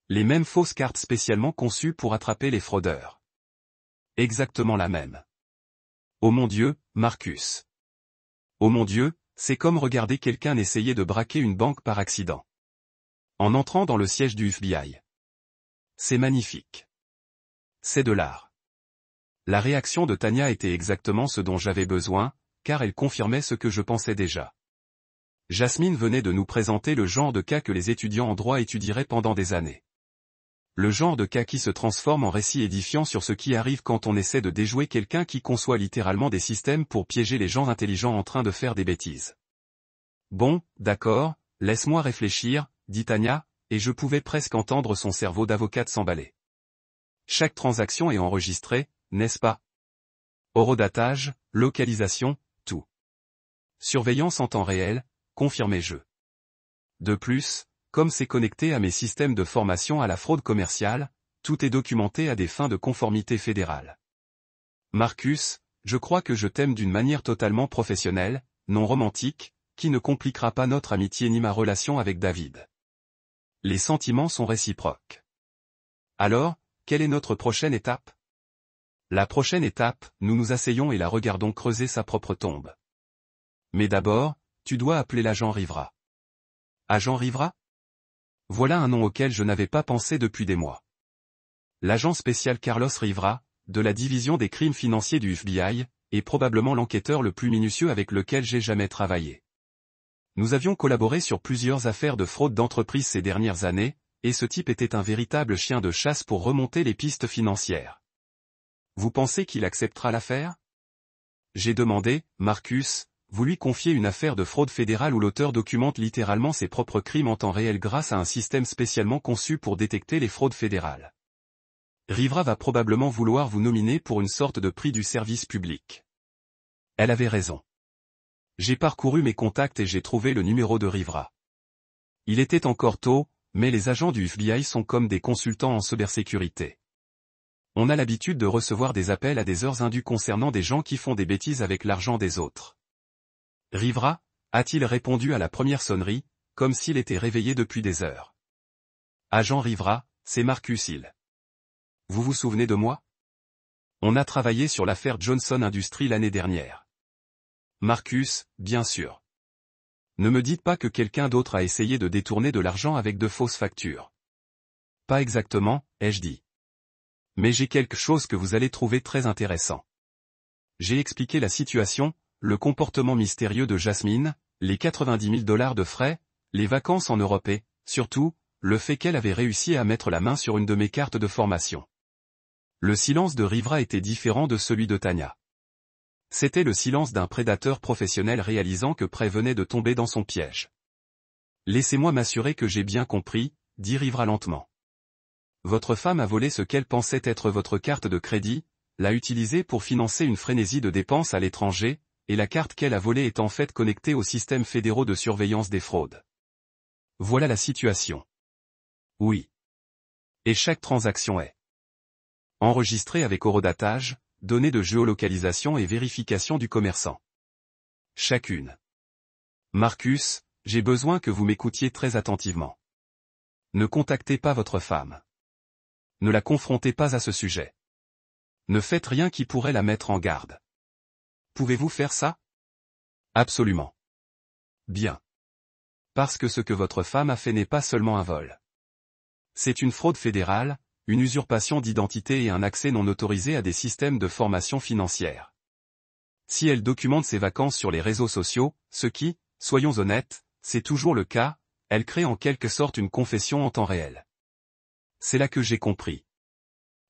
A: Les mêmes fausses cartes spécialement conçues pour attraper les fraudeurs. Exactement la même. Oh mon Dieu, Marcus. Oh mon Dieu, c'est comme regarder quelqu'un essayer de braquer une banque par accident. En entrant dans le siège du FBI. C'est magnifique. C'est de l'art. La réaction de Tania était exactement ce dont j'avais besoin, car elle confirmait ce que je pensais déjà. Jasmine venait de nous présenter le genre de cas que les étudiants en droit étudieraient pendant des années. Le genre de cas qui se transforme en récit édifiant sur ce qui arrive quand on essaie de déjouer quelqu'un qui conçoit littéralement des systèmes pour piéger les gens intelligents en train de faire des bêtises. Bon, d'accord, laisse-moi réfléchir, dit Tania, et je pouvais presque entendre son cerveau d'avocate s'emballer. Chaque transaction est enregistrée, n'est-ce pas? Horodatage, localisation, tout. Surveillance en temps réel, confirmai-je. De plus, comme c'est connecté à mes systèmes de formation à la fraude commerciale, tout est documenté à des fins de conformité fédérale. Marcus, je crois que je t'aime d'une manière totalement professionnelle, non romantique, qui ne compliquera pas notre amitié ni ma relation avec David. Les sentiments sont réciproques. Alors, quelle est notre prochaine étape? La prochaine étape, nous nous asseyons et la regardons creuser sa propre tombe. Mais d'abord, tu dois appeler l'agent Rivera. Agent Rivera? Voilà un nom auquel je n'avais pas pensé depuis des mois. L'agent spécial Carlos Rivera, de la division des crimes financiers du FBI, est probablement l'enquêteur le plus minutieux avec lequel j'ai jamais travaillé. Nous avions collaboré sur plusieurs affaires de fraude d'entreprise ces dernières années, et ce type était un véritable chien de chasse pour remonter les pistes financières. Vous pensez qu'il acceptera l'affaire? J'ai demandé, Marcus, vous lui confiez une affaire de fraude fédérale où l'auteur documente littéralement ses propres crimes en temps réel grâce à un système spécialement conçu pour détecter les fraudes fédérales. Rivera va probablement vouloir vous nominer pour une sorte de prix du service public. Elle avait raison. J'ai parcouru mes contacts et j'ai trouvé le numéro de Rivera. Il était encore tôt, mais les agents du FBI sont comme des consultants en cybersécurité. On a l'habitude de recevoir des appels à des heures indues concernant des gens qui font des bêtises avec l'argent des autres. Rivera, a-t-il répondu à la première sonnerie, comme s'il était réveillé depuis des heures. Agent Rivera, c'est Marcus Hill. Vous vous souvenez de moi? On a travaillé sur l'affaire Johnson Industries l'année dernière. Marcus, bien sûr. Ne me dites pas que quelqu'un d'autre a essayé de détourner de l'argent avec de fausses factures. Pas exactement, ai-je dit. Mais j'ai quelque chose que vous allez trouver très intéressant. J'ai expliqué la situation, le comportement mystérieux de Jasmine, les 90 000 $ de frais, les vacances en Europe et, surtout, le fait qu'elle avait réussi à mettre la main sur une de mes cartes de formation. Le silence de Rivera était différent de celui de Tania. C'était le silence d'un prédateur professionnel réalisant que Prey venait de tomber dans son piège. Laissez-moi m'assurer que j'ai bien compris, dit Rivera lentement. Votre femme a volé ce qu'elle pensait être votre carte de crédit, l'a utilisée pour financer une frénésie de dépenses à l'étranger, et la carte qu'elle a volée est en fait connectée aux systèmes fédéraux de surveillance des fraudes. Voilà la situation. Oui. Et chaque transaction est enregistrée avec horodatage, données de géolocalisation et vérification du commerçant. Chacune. Marcus, j'ai besoin que vous m'écoutiez très attentivement. Ne contactez pas votre femme. Ne la confrontez pas à ce sujet. Ne faites rien qui pourrait la mettre en garde. Pouvez-vous faire ça? Absolument. Bien. Parce que ce que votre femme a fait n'est pas seulement un vol. C'est une fraude fédérale, une usurpation d'identité et un accès non autorisé à des systèmes de formation financière. Si elle documente ses vacances sur les réseaux sociaux, ce qui, soyons honnêtes, c'est toujours le cas, elle crée en quelque sorte une confession en temps réel. C'est là que j'ai compris.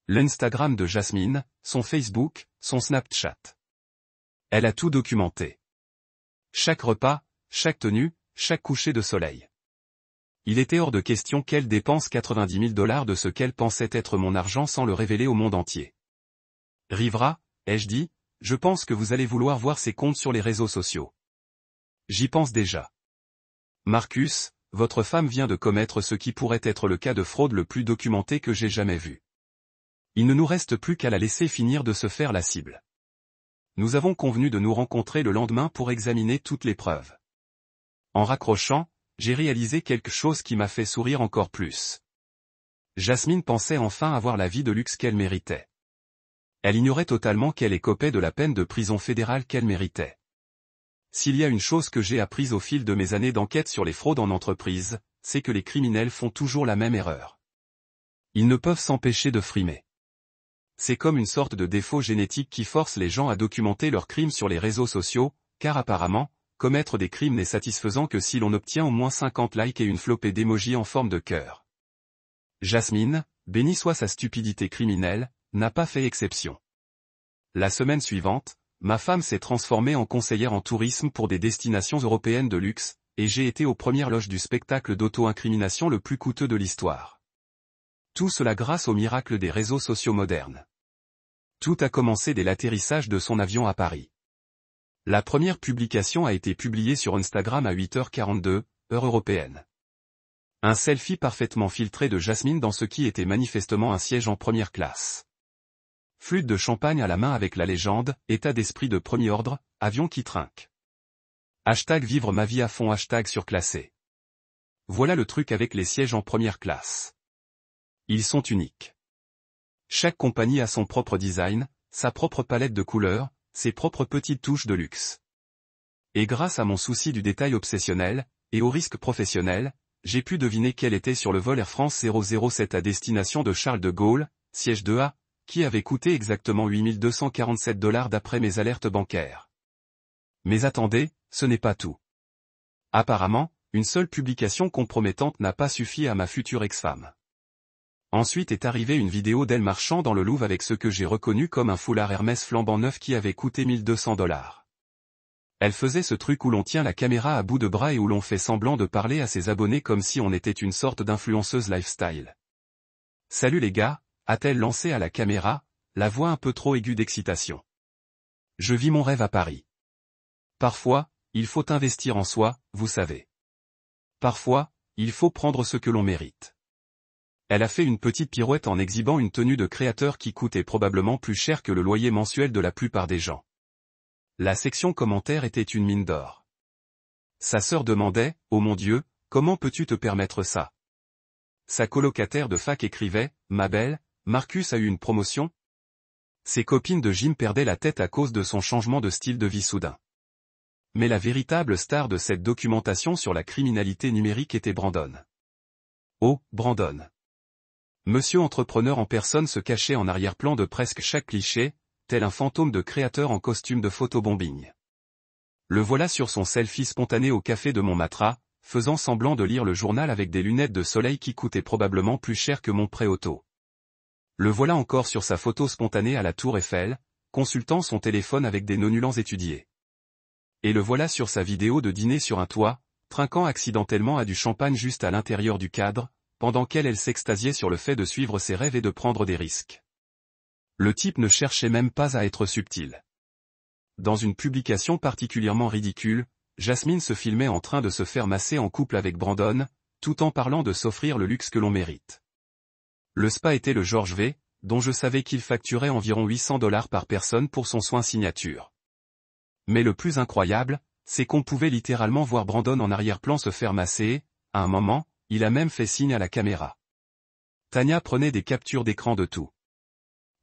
A: L'Instagram de Jasmine, son Facebook, son Snapchat. Elle a tout documenté. Chaque repas, chaque tenue, chaque coucher de soleil. Il était hors de question qu'elle dépense 90 000 $ de ce qu'elle pensait être mon argent sans le révéler au monde entier. Rivera, ai-je dit, je pense que vous allez vouloir voir ses comptes sur les réseaux sociaux. J'y pense déjà. Marcus, votre femme vient de commettre ce qui pourrait être le cas de fraude le plus documenté que j'ai jamais vu. Il ne nous reste plus qu'à la laisser finir de se faire la cible. Nous avons convenu de nous rencontrer le lendemain pour examiner toutes les preuves. En raccrochant, j'ai réalisé quelque chose qui m'a fait sourire encore plus. Jasmine pensait enfin avoir la vie de luxe qu'elle méritait. Elle ignorait totalement qu'elle écopait de la peine de prison fédérale qu'elle méritait. S'il y a une chose que j'ai apprise au fil de mes années d'enquête sur les fraudes en entreprise, c'est que les criminels font toujours la même erreur. Ils ne peuvent s'empêcher de frimer. C'est comme une sorte de défaut génétique qui force les gens à documenter leurs crimes sur les réseaux sociaux, car apparemment, commettre des crimes n'est satisfaisant que si l'on obtient au moins 50 likes et une flopée d'émojis en forme de cœur. Jasmine, béni soit sa stupidité criminelle, n'a pas fait exception. La semaine suivante, ma femme s'est transformée en conseillère en tourisme pour des destinations européennes de luxe, et j'ai été aux premières loges du spectacle d'auto-incrimination le plus coûteux de l'histoire. Tout cela grâce au miracle des réseaux sociaux modernes. Tout a commencé dès l'atterrissage de son avion à Paris. La première publication a été publiée sur Instagram à 8h42, heure européenne. Un selfie parfaitement filtré de Jasmine dans ce qui était manifestement un siège en première classe. Flûte de champagne à la main avec la légende, état d'esprit de premier ordre, avion qui trinque. Hashtag vivre ma vie à fond hashtag surclassé. Voilà le truc avec les sièges en première classe. Ils sont uniques. Chaque compagnie a son propre design, sa propre palette de couleurs, ses propres petites touches de luxe. Et grâce à mon souci du détail obsessionnel, et au risque professionnel, j'ai pu deviner quel était sur le vol Air France 007 à destination de Charles de Gaulle, siège 2A, qui avait coûté exactement 8 247 $ d'après mes alertes bancaires. Mais attendez, ce n'est pas tout. Apparemment, une seule publication compromettante n'a pas suffi à ma future ex-femme. Ensuite est arrivée une vidéo d'elle marchant dans le Louvre avec ce que j'ai reconnu comme un foulard Hermès flambant neuf qui avait coûté 1 200 $. Elle faisait ce truc où l'on tient la caméra à bout de bras et où l'on fait semblant de parler à ses abonnés comme si on était une sorte d'influenceuse lifestyle. Salut les gars, a-t-elle lancé à la caméra, la voix un peu trop aiguë d'excitation. Je vis mon rêve à Paris. Parfois, il faut investir en soi, vous savez. Parfois, il faut prendre ce que l'on mérite. Elle a fait une petite pirouette en exhibant une tenue de créateur qui coûtait probablement plus cher que le loyer mensuel de la plupart des gens. La section commentaires était une mine d'or. Sa sœur demandait, oh mon Dieu, comment peux-tu te permettre ça? Sa colocataire de fac écrivait, ma belle, Marcus a eu une promotion? Ses copines de gym perdaient la tête à cause de son changement de style de vie soudain. Mais la véritable star de cette documentation sur la criminalité numérique était Brandon. Oh, Brandon. Monsieur entrepreneur en personne se cachait en arrière-plan de presque chaque cliché, tel un fantôme de créateur en costume de photobombing. Le voilà sur son selfie spontané au café de Montmartre, faisant semblant de lire le journal avec des lunettes de soleil qui coûtaient probablement plus cher que mon prêt auto. Le voilà encore sur sa photo spontanée à la Tour Eiffel, consultant son téléphone avec des nonulans étudiés. Et le voilà sur sa vidéo de dîner sur un toit, trinquant accidentellement à du champagne juste à l'intérieur du cadre, pendant qu'elle s'extasiait sur le fait de suivre ses rêves et de prendre des risques. Le type ne cherchait même pas à être subtil. Dans une publication particulièrement ridicule, Jasmine se filmait en train de se faire masser en couple avec Brandon, tout en parlant de s'offrir le luxe que l'on mérite. Le spa était le George V, dont je savais qu'il facturait environ $800 par personne pour son soin signature. Mais le plus incroyable, c'est qu'on pouvait littéralement voir Brandon en arrière-plan se faire masser et, à un moment, il a même fait signe à la caméra. Tania prenait des captures d'écran de tout.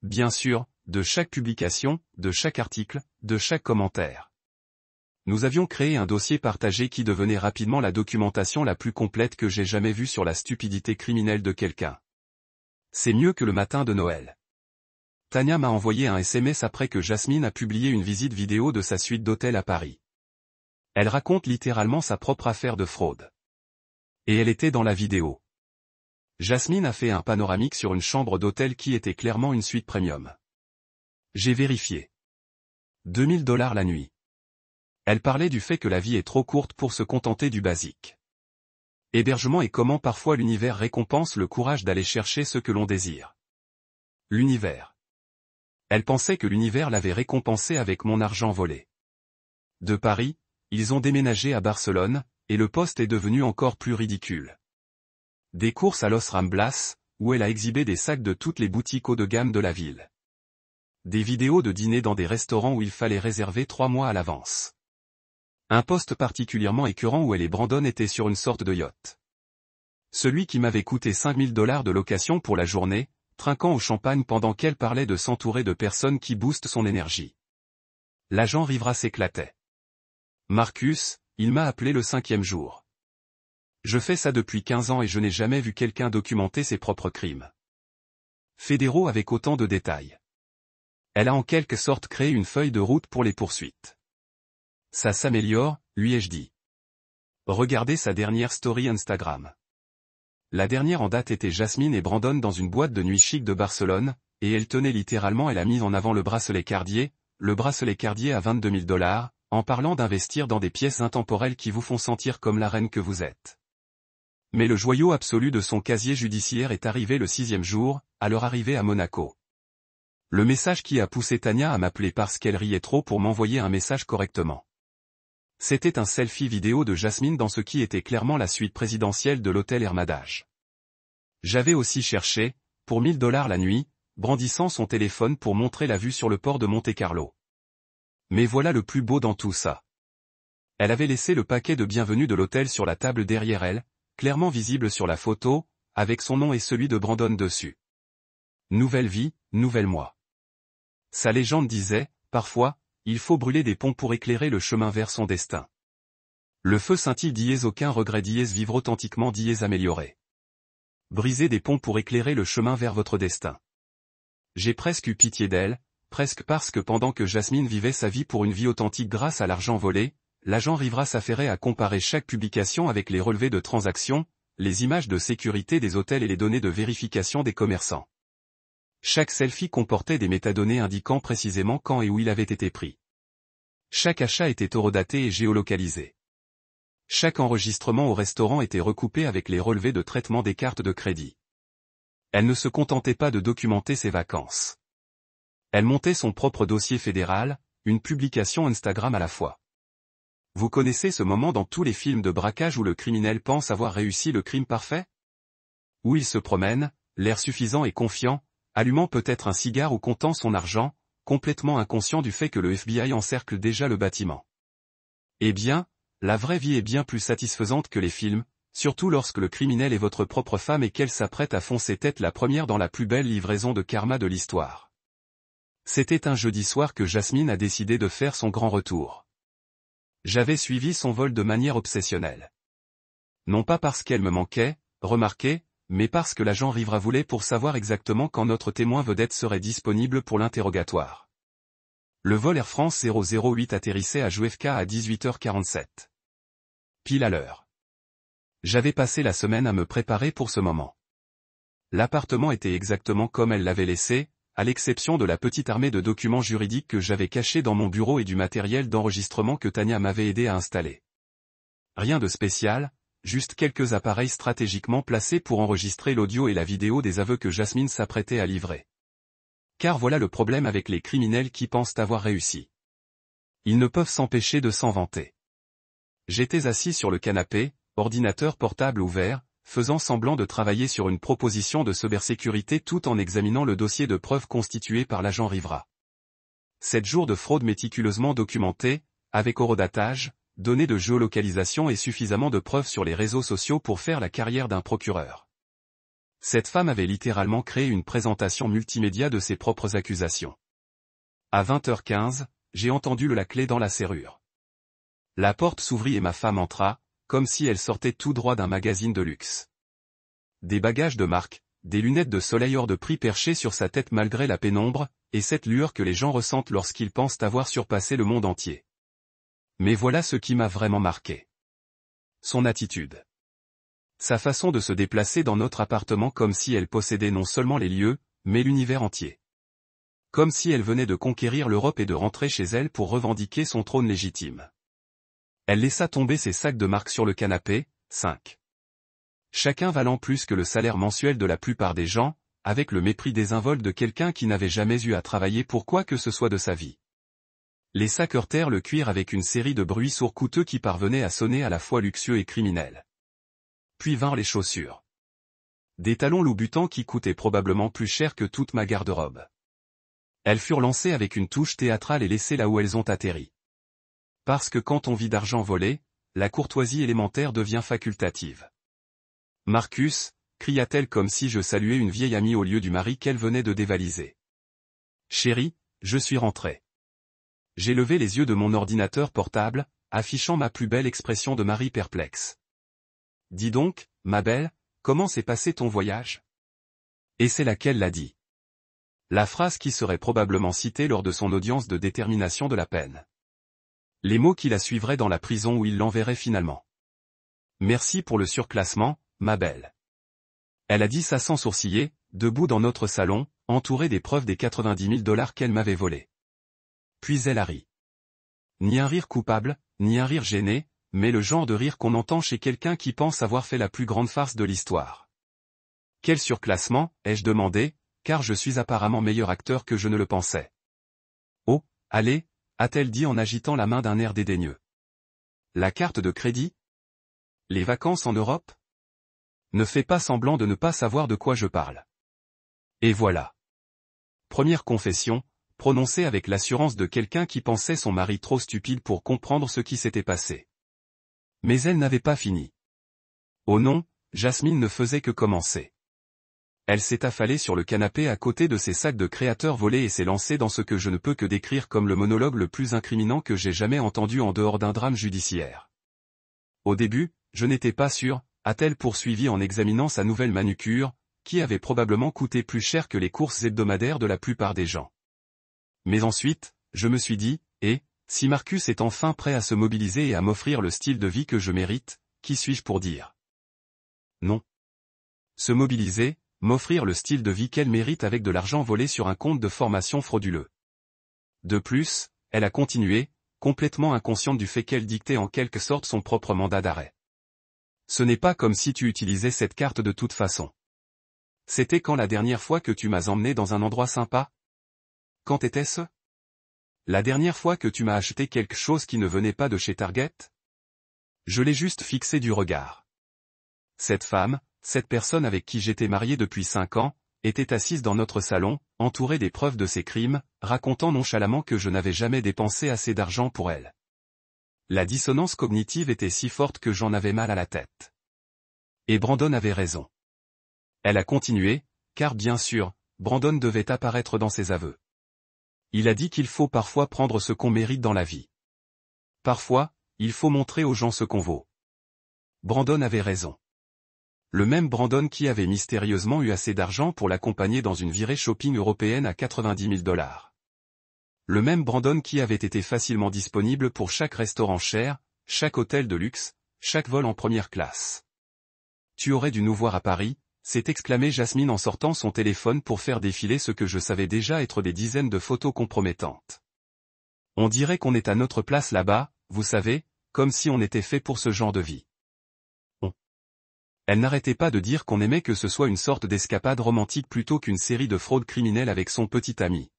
A: Bien sûr, de chaque publication, de chaque article, de chaque commentaire. Nous avions créé un dossier partagé qui devenait rapidement la documentation la plus complète que j'ai jamais vue sur la stupidité criminelle de quelqu'un. C'est mieux que le matin de Noël. Tania m'a envoyé un SMS après que Jasmine a publié une visite vidéo de sa suite d'hôtel à Paris. Elle raconte littéralement sa propre affaire de fraude. Et elle était dans la vidéo. Jasmine a fait un panoramique sur une chambre d'hôtel qui était clairement une suite premium. J'ai vérifié. $2000 la nuit. Elle parlait du fait que la vie est trop courte pour se contenter du basique. Hébergement et comment parfois l'univers récompense le courage d'aller chercher ce que l'on désire. L'univers. Elle pensait que l'univers l'avait récompensé avec mon argent volé. De Paris, ils ont déménagé à Barcelone, et le poste est devenu encore plus ridicule. Des courses à Los Ramblas, où elle a exhibé des sacs de toutes les boutiques haut de gamme de la ville. Des vidéos de dîner dans des restaurants où il fallait réserver 3 mois à l'avance. Un poste particulièrement écœurant où elle et Brandon étaient sur une sorte de yacht. Celui qui m'avait coûté $5000 de location pour la journée, trinquant au champagne pendant qu'elle parlait de s'entourer de personnes qui boostent son énergie. L'agent Rivera s'éclatait. Marcus, il m'a appelé le 5e jour. Je fais ça depuis 15 ans et je n'ai jamais vu quelqu'un documenter ses propres crimes. Fédéraux avec autant de détails. Elle a en quelque sorte créé une feuille de route pour les poursuites. Ça s'améliore, lui ai-je dit. Regardez sa dernière story Instagram. La dernière en date était Jasmine et Brandon dans une boîte de nuit chic de Barcelone, et elle tenait littéralement elle a mis en avant le bracelet Cartier à $22 000, en parlant d'investir dans des pièces intemporelles qui vous font sentir comme la reine que vous êtes. Mais le joyau absolu de son casier judiciaire est arrivé le 6e jour, à leur arrivée à Monaco. Le message qui a poussé Tania à m'appeler parce qu'elle riait trop pour m'envoyer un message correctement. C'était un selfie vidéo de Jasmine dans ce qui était clairement la suite présidentielle de l'hôtel Hermitage. J'avais aussi cherché, pour $1000 la nuit, brandissant son téléphone pour montrer la vue sur le port de Monte-Carlo. Mais voilà le plus beau dans tout ça. Elle avait laissé le paquet de bienvenue de l'hôtel sur la table derrière elle, clairement visible sur la photo, avec son nom et celui de Brandon dessus. Nouvelle vie, nouvel moi. Sa légende disait, parfois, il faut brûler des ponts pour éclairer le chemin vers son destin. Le feu scintille dièse aucun regret dièse vivre authentiquement dièse améliorer. Briser des ponts pour éclairer le chemin vers votre destin. J'ai presque eu pitié d'elle, presque parce que pendant que Jasmine vivait sa vie pour une vie authentique grâce à l'argent volé, l'agent Rivera s'affairait à comparer chaque publication avec les relevés de transactions, les images de sécurité des hôtels et les données de vérification des commerçants. Chaque selfie comportait des métadonnées indiquant précisément quand et où il avait été pris. Chaque achat était horodaté et géolocalisé. Chaque enregistrement au restaurant était recoupé avec les relevés de traitement des cartes de crédit. Elle ne se contentait pas de documenter ses vacances. Elle montait son propre dossier fédéral, une publication Instagram à la fois. Vous connaissez ce moment dans tous les films de braquage où le criminel pense avoir réussi le crime parfait? Où il se promène, l'air suffisant et confiant, allumant peut-être un cigare ou comptant son argent, complètement inconscient du fait que le FBI encercle déjà le bâtiment. Eh bien, la vraie vie est bien plus satisfaisante que les films, Surtout lorsque le criminel est votre propre femme et qu'elle s'apprête à foncer tête la première dans la plus belle livraison de karma de l'histoire. C'était un jeudi soir que Jasmine a décidé de faire son grand retour. J'avais suivi son vol de manière obsessionnelle. Non pas parce qu'elle me manquait, remarquez, mais parce que l'agent Rivera voulait pour savoir exactement quand notre témoin vedette serait disponible pour l'interrogatoire. Le vol Air France 008 atterrissait à JFK à 18h47. Pile à l'heure. J'avais passé la semaine à me préparer pour ce moment. L'appartement était exactement comme elle l'avait laissé, à l'exception de la petite armée de documents juridiques que j'avais cachés dans mon bureau et du matériel d'enregistrement que Tania m'avait aidé à installer. Rien de spécial, juste quelques appareils stratégiquement placés pour enregistrer l'audio et la vidéo des aveux que Jasmine s'apprêtait à livrer. Car voilà le problème avec les criminels qui pensent avoir réussi. Ils ne peuvent s'empêcher de s'en vanter. J'étais assis sur le canapé, ordinateur portable ouvert, faisant semblant de travailler sur une proposition de cybersécurité tout en examinant le dossier de preuves constitué par l'agent Rivera. 7 jours de fraude méticuleusement documentés, avec horodatage, données de géolocalisation et suffisamment de preuves sur les réseaux sociaux pour faire la carrière d'un procureur. Cette femme avait littéralement créé une présentation multimédia de ses propres accusations. À 20h15, j'ai entendu la clé dans la serrure. La porte s'ouvrit et ma femme entra, comme si elle sortait tout droit d'un magazine de luxe. Des bagages de marque, des lunettes de soleil hors de prix perchées sur sa tête malgré la pénombre, et cette lueur que les gens ressentent lorsqu'ils pensent avoir surpassé le monde entier. Mais voilà ce qui m'a vraiment marqué. Son attitude. Sa façon de se déplacer dans notre appartement comme si elle possédait non seulement les lieux, mais l'univers entier. Comme si elle venait de conquérir l'Europe et de rentrer chez elle pour revendiquer son trône légitime. Elle laissa tomber ses sacs de marque sur le canapé, 5. Chacun valant plus que le salaire mensuel de la plupart des gens, avec le mépris désinvolte de quelqu'un qui n'avait jamais eu à travailler pour quoi que ce soit de sa vie. Les sacs heurtèrent le cuir avec une série de bruits sourds coûteux qui parvenaient à sonner à la fois luxueux et criminels. Puis vinrent les chaussures. Des talons loup-butants qui coûtaient probablement plus cher que toute ma garde-robe. Elles furent lancées avec une touche théâtrale et laissées là où elles ont atterri. Parce que quand on vit d'argent volé, la courtoisie élémentaire devient facultative. « Marcus » cria-t-elle comme si je saluais une vieille amie au lieu du mari qu'elle venait de dévaliser. « Chérie, je suis rentré. » J'ai levé les yeux de mon ordinateur portable, affichant ma plus belle expression de mari perplexe. « Dis donc, ma belle, comment s'est passé ton voyage ?» Et c'est là qu'elle l'a dit. La phrase qui serait probablement citée lors de son audience de détermination de la peine. Les mots qui la suivraient dans la prison où il l'enverrait finalement. « Merci pour le surclassement, ma belle. » Elle a dit ça sans sourciller, debout dans notre salon, entourée des preuves des 90 000 $ qu'elle m'avait volés. Puis elle a ri. Ni un rire coupable, ni un rire gêné, mais le genre de rire qu'on entend chez quelqu'un qui pense avoir fait la plus grande farce de l'histoire. « Quel surclassement ?» ai-je demandé, car je suis apparemment meilleur acteur que je ne le pensais. « Oh, allez » a-t-elle dit en agitant la main d'un air dédaigneux. La carte de crédit? Les vacances en Europe? Ne fais pas semblant de ne pas savoir de quoi je parle. Et voilà. Première confession, prononcée avec l'assurance de quelqu'un qui pensait son mari trop stupide pour comprendre ce qui s'était passé. Mais elle n'avait pas fini. Oh non, Jasmine ne faisait que commencer. Elle s'est affalée sur le canapé à côté de ses sacs de créateurs volés et s'est lancée dans ce que je ne peux que décrire comme le monologue le plus incriminant que j'ai jamais entendu en dehors d'un drame judiciaire. Au début, je n'étais pas sûr, a-t-elle poursuivi en examinant sa nouvelle manucure, qui avait probablement coûté plus cher que les courses hebdomadaires de la plupart des gens. Mais ensuite, je me suis dit, si Marcus est enfin prêt à se mobiliser et à m'offrir le style de vie que je mérite, qui suis-je pour dire non. Se mobiliser, m'offrir le style de vie qu'elle mérite avec de l'argent volé sur un compte de formation frauduleux. De plus, elle a continué, complètement inconsciente du fait qu'elle dictait en quelque sorte son propre mandat d'arrêt. Ce n'est pas comme si tu utilisais cette carte de toute façon. C'était quand la dernière fois que tu m'as emmené dans un endroit sympa? Quand était-ce? La dernière fois que tu m'as acheté quelque chose qui ne venait pas de chez Target? Je l'ai juste fixé du regard. Cette femme, cette personne avec qui j'étais marié depuis 5 ans, était assise dans notre salon, entourée des preuves de ses crimes, racontant nonchalamment que je n'avais jamais dépensé assez d'argent pour elle. La dissonance cognitive était si forte que j'en avais mal à la tête. Et Brandon avait raison. Elle a continué, car bien sûr, Brandon devait apparaître dans ses aveux. Il a dit qu'il faut parfois prendre ce qu'on mérite dans la vie. Parfois, il faut montrer aux gens ce qu'on vaut. Brandon avait raison. Le même Brandon qui avait mystérieusement eu assez d'argent pour l'accompagner dans une virée shopping européenne à 90 000 $. Le même Brandon qui avait été facilement disponible pour chaque restaurant cher, chaque hôtel de luxe, chaque vol en première classe. Tu aurais dû nous voir à Paris, s'est exclamé Jasmine en sortant son téléphone pour faire défiler ce que je savais déjà être des dizaines de photos compromettantes. On dirait qu'on est à notre place là-bas, vous savez, comme si on était fait pour ce genre de vie. Elle n'arrêtait pas de dire qu'on aimait que ce soit une sorte d'escapade romantique plutôt qu'une série de fraudes criminelles avec son petit ami.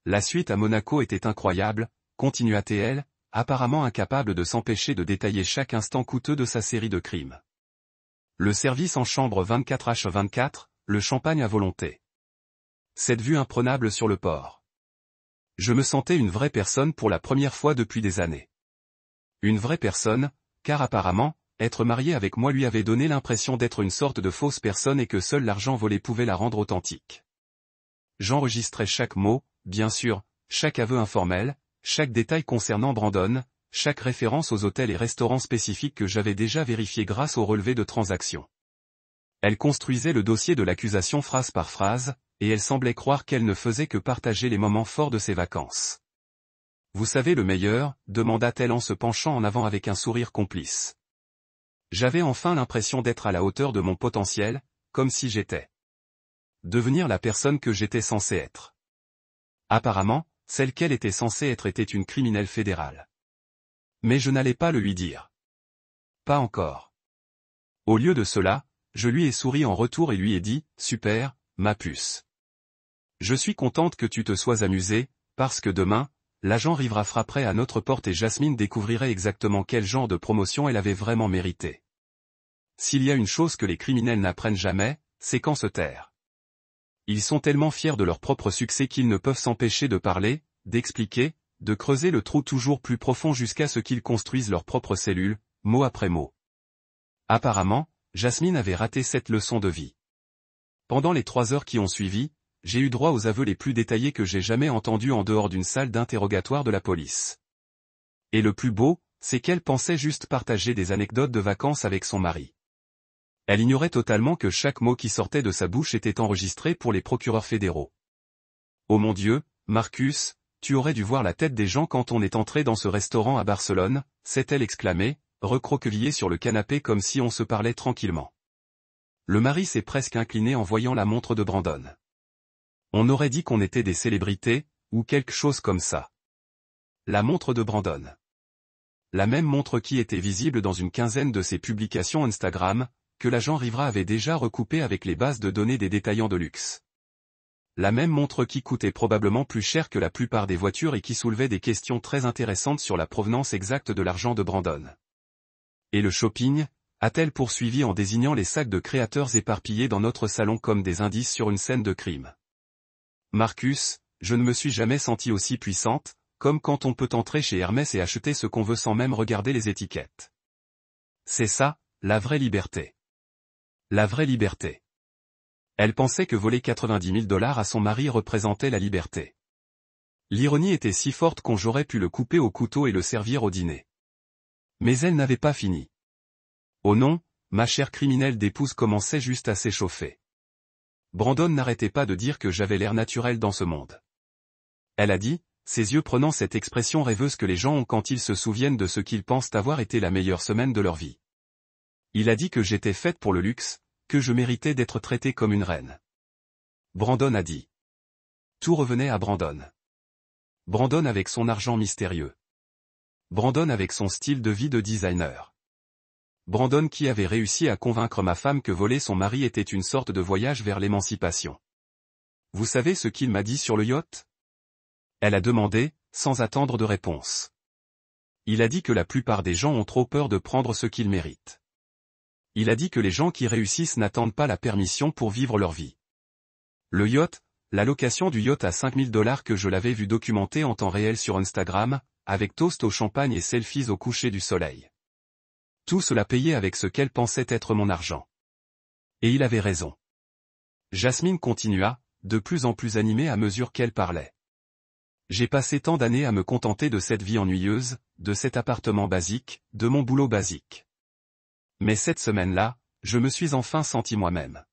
A: La suite à Monaco était incroyable, continua-t-elle, apparemment incapable de s'empêcher de détailler chaque instant coûteux de sa série de crimes. Le service en chambre 24h24, le champagne à volonté. Cette vue imprenable sur le port. Je me sentais une vraie personne pour la première fois depuis des années. Une vraie personne, car apparemment, être marié avec moi lui avait donné l'impression d'être une sorte de fausse personne et que seul l'argent volé pouvait la rendre authentique. J'enregistrais chaque mot, bien sûr, chaque aveu informel, chaque détail concernant Brandon, chaque référence aux hôtels et restaurants spécifiques que j'avais déjà vérifiés grâce au relevé de transactions. Elle construisait le dossier de l'accusation phrase par phrase, et elle semblait croire qu'elle ne faisait que partager les moments forts de ses vacances. « Vous savez le meilleur ?» demanda-t-elle en se penchant en avant avec un sourire complice. J'avais enfin l'impression d'être à la hauteur de mon potentiel, comme si j'étais devenir la personne que j'étais censé être. Apparemment, celle qu'elle était censée être était une criminelle fédérale. Mais je n'allais pas le lui dire. Pas encore. Au lieu de cela, je lui ai souri en retour et lui ai dit, « Super, ma puce. Je suis contente que tu te sois amusée, parce que demain, l'agent Rivera frapperait à notre porte et Jasmine découvrirait exactement quel genre de promotion elle avait vraiment mérité. S'il y a une chose que les criminels n'apprennent jamais, c'est quand se taire. Ils sont tellement fiers de leur propre succès qu'ils ne peuvent s'empêcher de parler, d'expliquer, de creuser le trou toujours plus profond jusqu'à ce qu'ils construisent leurs propres cellules, mot après mot. » Apparemment, Jasmine avait raté cette leçon de vie. Pendant les 3 heures qui ont suivi, j'ai eu droit aux aveux les plus détaillés que j'ai jamais entendus en dehors d'une salle d'interrogatoire de la police. Et le plus beau, c'est qu'elle pensait juste partager des anecdotes de vacances avec son mari. Elle ignorait totalement que chaque mot qui sortait de sa bouche était enregistré pour les procureurs fédéraux. Oh mon Dieu, Marcus, tu aurais dû voir la tête des gens quand on est entré dans ce restaurant à Barcelone, s'est-elle exclamée, recroquevillée sur le canapé comme si on se parlait tranquillement. Le mari s'est presque incliné en voyant la montre de Brandon. On aurait dit qu'on était des célébrités, ou quelque chose comme ça. La montre de Brandon. La même montre qui était visible dans une quinzaine de ses publications Instagram, que l'agent Rivera avait déjà recoupé avec les bases de données des détaillants de luxe. La même montre qui coûtait probablement plus cher que la plupart des voitures et qui soulevait des questions très intéressantes sur la provenance exacte de l'argent de Brandon. Et le shopping, a-t-elle poursuivi en désignant les sacs de créateurs éparpillés dans notre salon comme des indices sur une scène de crime. Marcus, je ne me suis jamais sentie aussi puissante, comme quand on peut entrer chez Hermès et acheter ce qu'on veut sans même regarder les étiquettes. C'est ça, la vraie liberté. La vraie liberté. Elle pensait que voler 90 000 $ à son mari représentait la liberté. L'ironie était si forte qu'on j'aurais pu le couper au couteau et le servir au dîner. Mais elle n'avait pas fini. Oh non, ma chère criminelle d'épouse commençait juste à s'échauffer. Brandon n'arrêtait pas de dire que j'avais l'air naturel dans ce monde. Elle a dit, ses yeux prenant cette expression rêveuse que les gens ont quand ils se souviennent de ce qu'ils pensent avoir été la meilleure semaine de leur vie. Il a dit que j'étais faite pour le luxe, que je méritais d'être traitée comme une reine. Brandon a dit. Tout revenait à Brandon. Brandon avec son argent mystérieux. Brandon avec son style de vie de designer. Brandon qui avait réussi à convaincre ma femme que voler son mari était une sorte de voyage vers l'émancipation. Vous savez ce qu'il m'a dit sur le yacht? Elle a demandé, sans attendre de réponse. Il a dit que la plupart des gens ont trop peur de prendre ce qu'ils méritent. Il a dit que les gens qui réussissent n'attendent pas la permission pour vivre leur vie. Le yacht, la location du yacht à 5 000 $ que je l'avais vu documenter en temps réel sur Instagram, avec toast au champagne et selfies au coucher du soleil. Tout cela payé avec ce qu'elle pensait être mon argent. Et il avait raison. Jasmine continua, de plus en plus animée à mesure qu'elle parlait. J'ai passé tant d'années à me contenter de cette vie ennuyeuse, de cet appartement basique, de mon boulot basique. Mais cette semaine-là, je me suis enfin senti moi-même.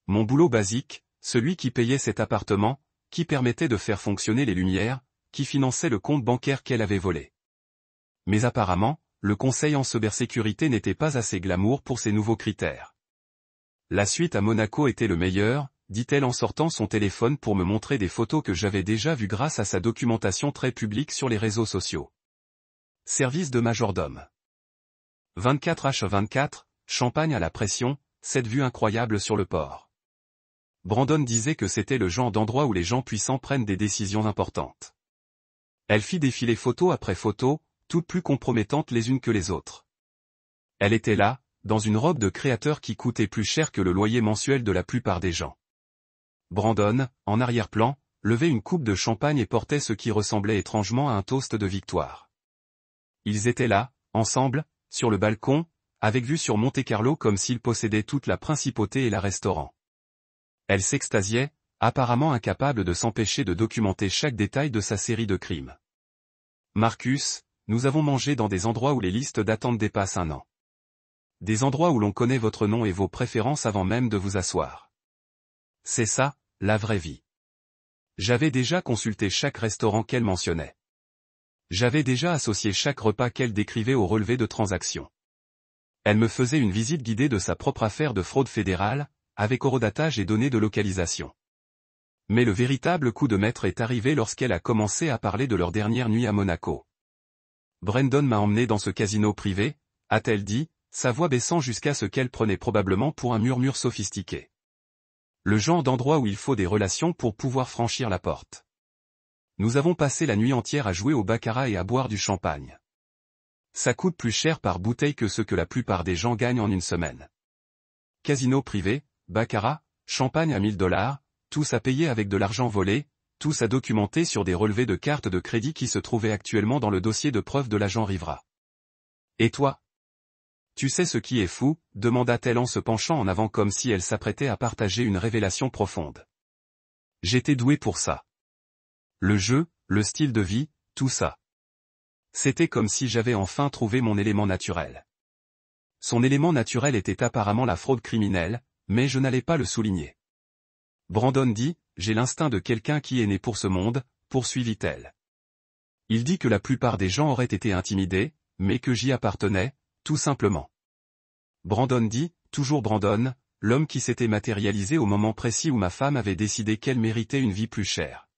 A: Mon boulot basique, celui qui payait cet appartement, qui permettait de faire fonctionner les lumières, qui finançait le compte bancaire qu'elle avait volé. Mais apparemment, le conseil en cybersécurité n'était pas assez glamour pour ces nouveaux critères. La suite à Monaco était le meilleur, dit-elle en sortant son téléphone pour me montrer des photos que j'avais déjà vues grâce à sa documentation très publique sur les réseaux sociaux. Service de majordome. 24h24, Champagne à la pression, cette vue incroyable sur le port. Brandon disait que c'était le genre d'endroit où les gens puissants prennent des décisions importantes. Elle fit défiler photo après photo, toutes plus compromettantes les unes que les autres. Elle était là, dans une robe de créateur qui coûtait plus cher que le loyer mensuel de la plupart des gens. Brandon, en arrière-plan, levait une coupe de champagne et portait ce qui ressemblait étrangement à un toast de victoire. Ils étaient là, ensemble, sur le balcon, avec vue sur Monte-Carlo comme s'ils possédaient toute la principauté et la restaurant. Elle s'extasiait, apparemment incapable de s'empêcher de documenter chaque détail de sa série de crimes. Marcus, nous avons mangé dans des endroits où les listes d'attente dépassent 1 an. Des endroits où l'on connaît votre nom et vos préférences avant même de vous asseoir. C'est ça, la vraie vie. J'avais déjà consulté chaque restaurant qu'elle mentionnait. J'avais déjà associé chaque repas qu'elle décrivait au relevé de transactions. Elle me faisait une visite guidée de sa propre affaire de fraude fédérale, avec horodatage et données de localisation. Mais le véritable coup de maître est arrivé lorsqu'elle a commencé à parler de leur dernière nuit à Monaco. Brandon m'a emmené dans ce casino privé, a-t-elle dit, sa voix baissant jusqu'à ce qu'elle prenait probablement pour un murmure sophistiqué. Le genre d'endroit où il faut des relations pour pouvoir franchir la porte. Nous avons passé la nuit entière à jouer au baccarat et à boire du champagne. Ça coûte plus cher par bouteille que ce que la plupart des gens gagnent en une semaine. Casino privé, baccarat, champagne à $1000, tous à payer avec de l'argent volé, tous à documenter sur des relevés de cartes de crédit qui se trouvaient actuellement dans le dossier de preuve de l'agent Rivera. Et toi? Tu sais ce qui est fou, demanda-t-elle en se penchant en avant comme si elle s'apprêtait à partager une révélation profonde. J'étais doué pour ça. Le jeu, le style de vie, tout ça. C'était comme si j'avais enfin trouvé mon élément naturel. Son élément naturel était apparemment la fraude criminelle, mais je n'allais pas le souligner. Brandon dit, j'ai l'instinct de quelqu'un qui est né pour ce monde, poursuivit-elle. Il dit que la plupart des gens auraient été intimidés, mais que j'y appartenais, tout simplement. Brandon dit, toujours Brandon, l'homme qui s'était matérialisé au moment précis où ma femme avait décidé qu'elle méritait une vie plus chère.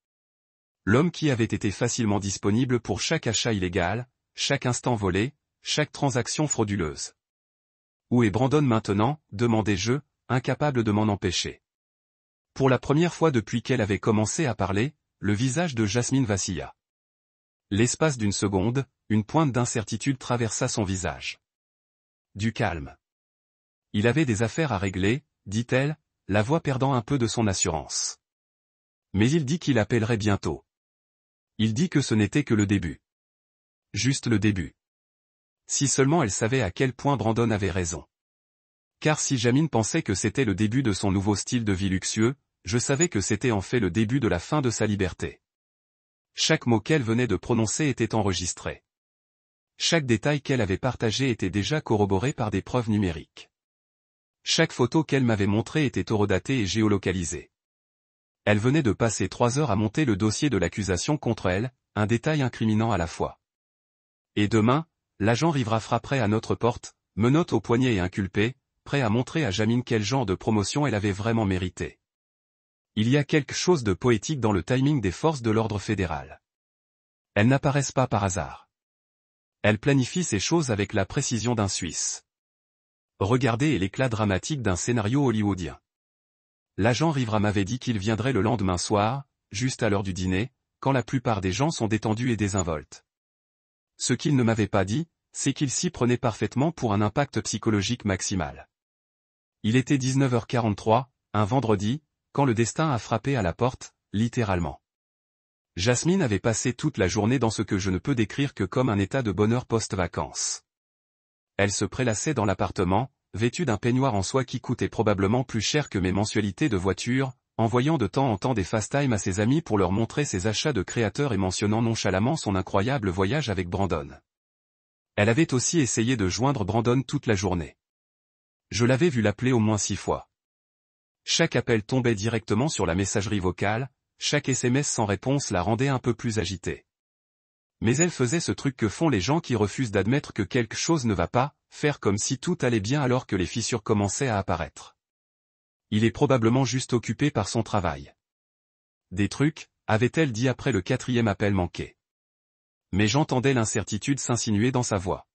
A: L'homme qui avait été facilement disponible pour chaque achat illégal, chaque instant volé, chaque transaction frauduleuse. Où est Brandon maintenant, demandai-je, incapable de m'en empêcher. Pour la première fois depuis qu'elle avait commencé à parler, le visage de Jasmine vacilla. L'espace d'une seconde, une pointe d'incertitude traversa son visage. Du calme. Il avait des affaires à régler, dit-elle, la voix perdant un peu de son assurance. Mais il dit qu'il appellerait bientôt. Il dit que ce n'était que le début. Juste le début. Si seulement elle savait à quel point Brandon avait raison. Car si Jasmine pensait que c'était le début de son nouveau style de vie luxueux, je savais que c'était en fait le début de la fin de sa liberté. Chaque mot qu'elle venait de prononcer était enregistré. Chaque détail qu'elle avait partagé était déjà corroboré par des preuves numériques. Chaque photo qu'elle m'avait montrée était horodatée et géolocalisée. Elle venait de passer 3 heures à monter le dossier de l'accusation contre elle, un détail incriminant à la fois. Et demain, l'agent Rivera frapperait à notre porte, menottes au poignet et inculpé, prêt à montrer à Jasmine quel genre de promotion elle avait vraiment mérité. Il y a quelque chose de poétique dans le timing des forces de l'ordre fédéral. Elles n'apparaissent pas par hasard. Elle planifie ces choses avec la précision d'un Suisse. Regardez l'éclat dramatique d'un scénario hollywoodien. L'agent Rivera m'avait dit qu'il viendrait le lendemain soir, juste à l'heure du dîner, quand la plupart des gens sont détendus et désinvoltes. Ce qu'il ne m'avait pas dit, c'est qu'il s'y prenait parfaitement pour un impact psychologique maximal. Il était 19h43, un vendredi, quand le destin a frappé à la porte, littéralement. Jasmine avait passé toute la journée dans ce que je ne peux décrire que comme un état de bonheur post-vacances. Elle se prélassait dans l'appartement, vêtue d'un peignoir en soie qui coûtait probablement plus cher que mes mensualités de voiture, envoyant de temps en temps des FaceTime à ses amis pour leur montrer ses achats de créateurs et mentionnant nonchalamment son incroyable voyage avec Brandon. Elle avait aussi essayé de joindre Brandon toute la journée. Je l'avais vu l'appeler au moins 6 fois. Chaque appel tombait directement sur la messagerie vocale, chaque SMS sans réponse la rendait un peu plus agitée. Mais elle faisait ce truc que font les gens qui refusent d'admettre que quelque chose ne va pas, faire comme si tout allait bien alors que les fissures commençaient à apparaître. Il est probablement juste occupé par son travail. Des trucs, avait-elle dit après le 4e appel manqué. Mais j'entendais l'incertitude s'insinuer dans sa voix.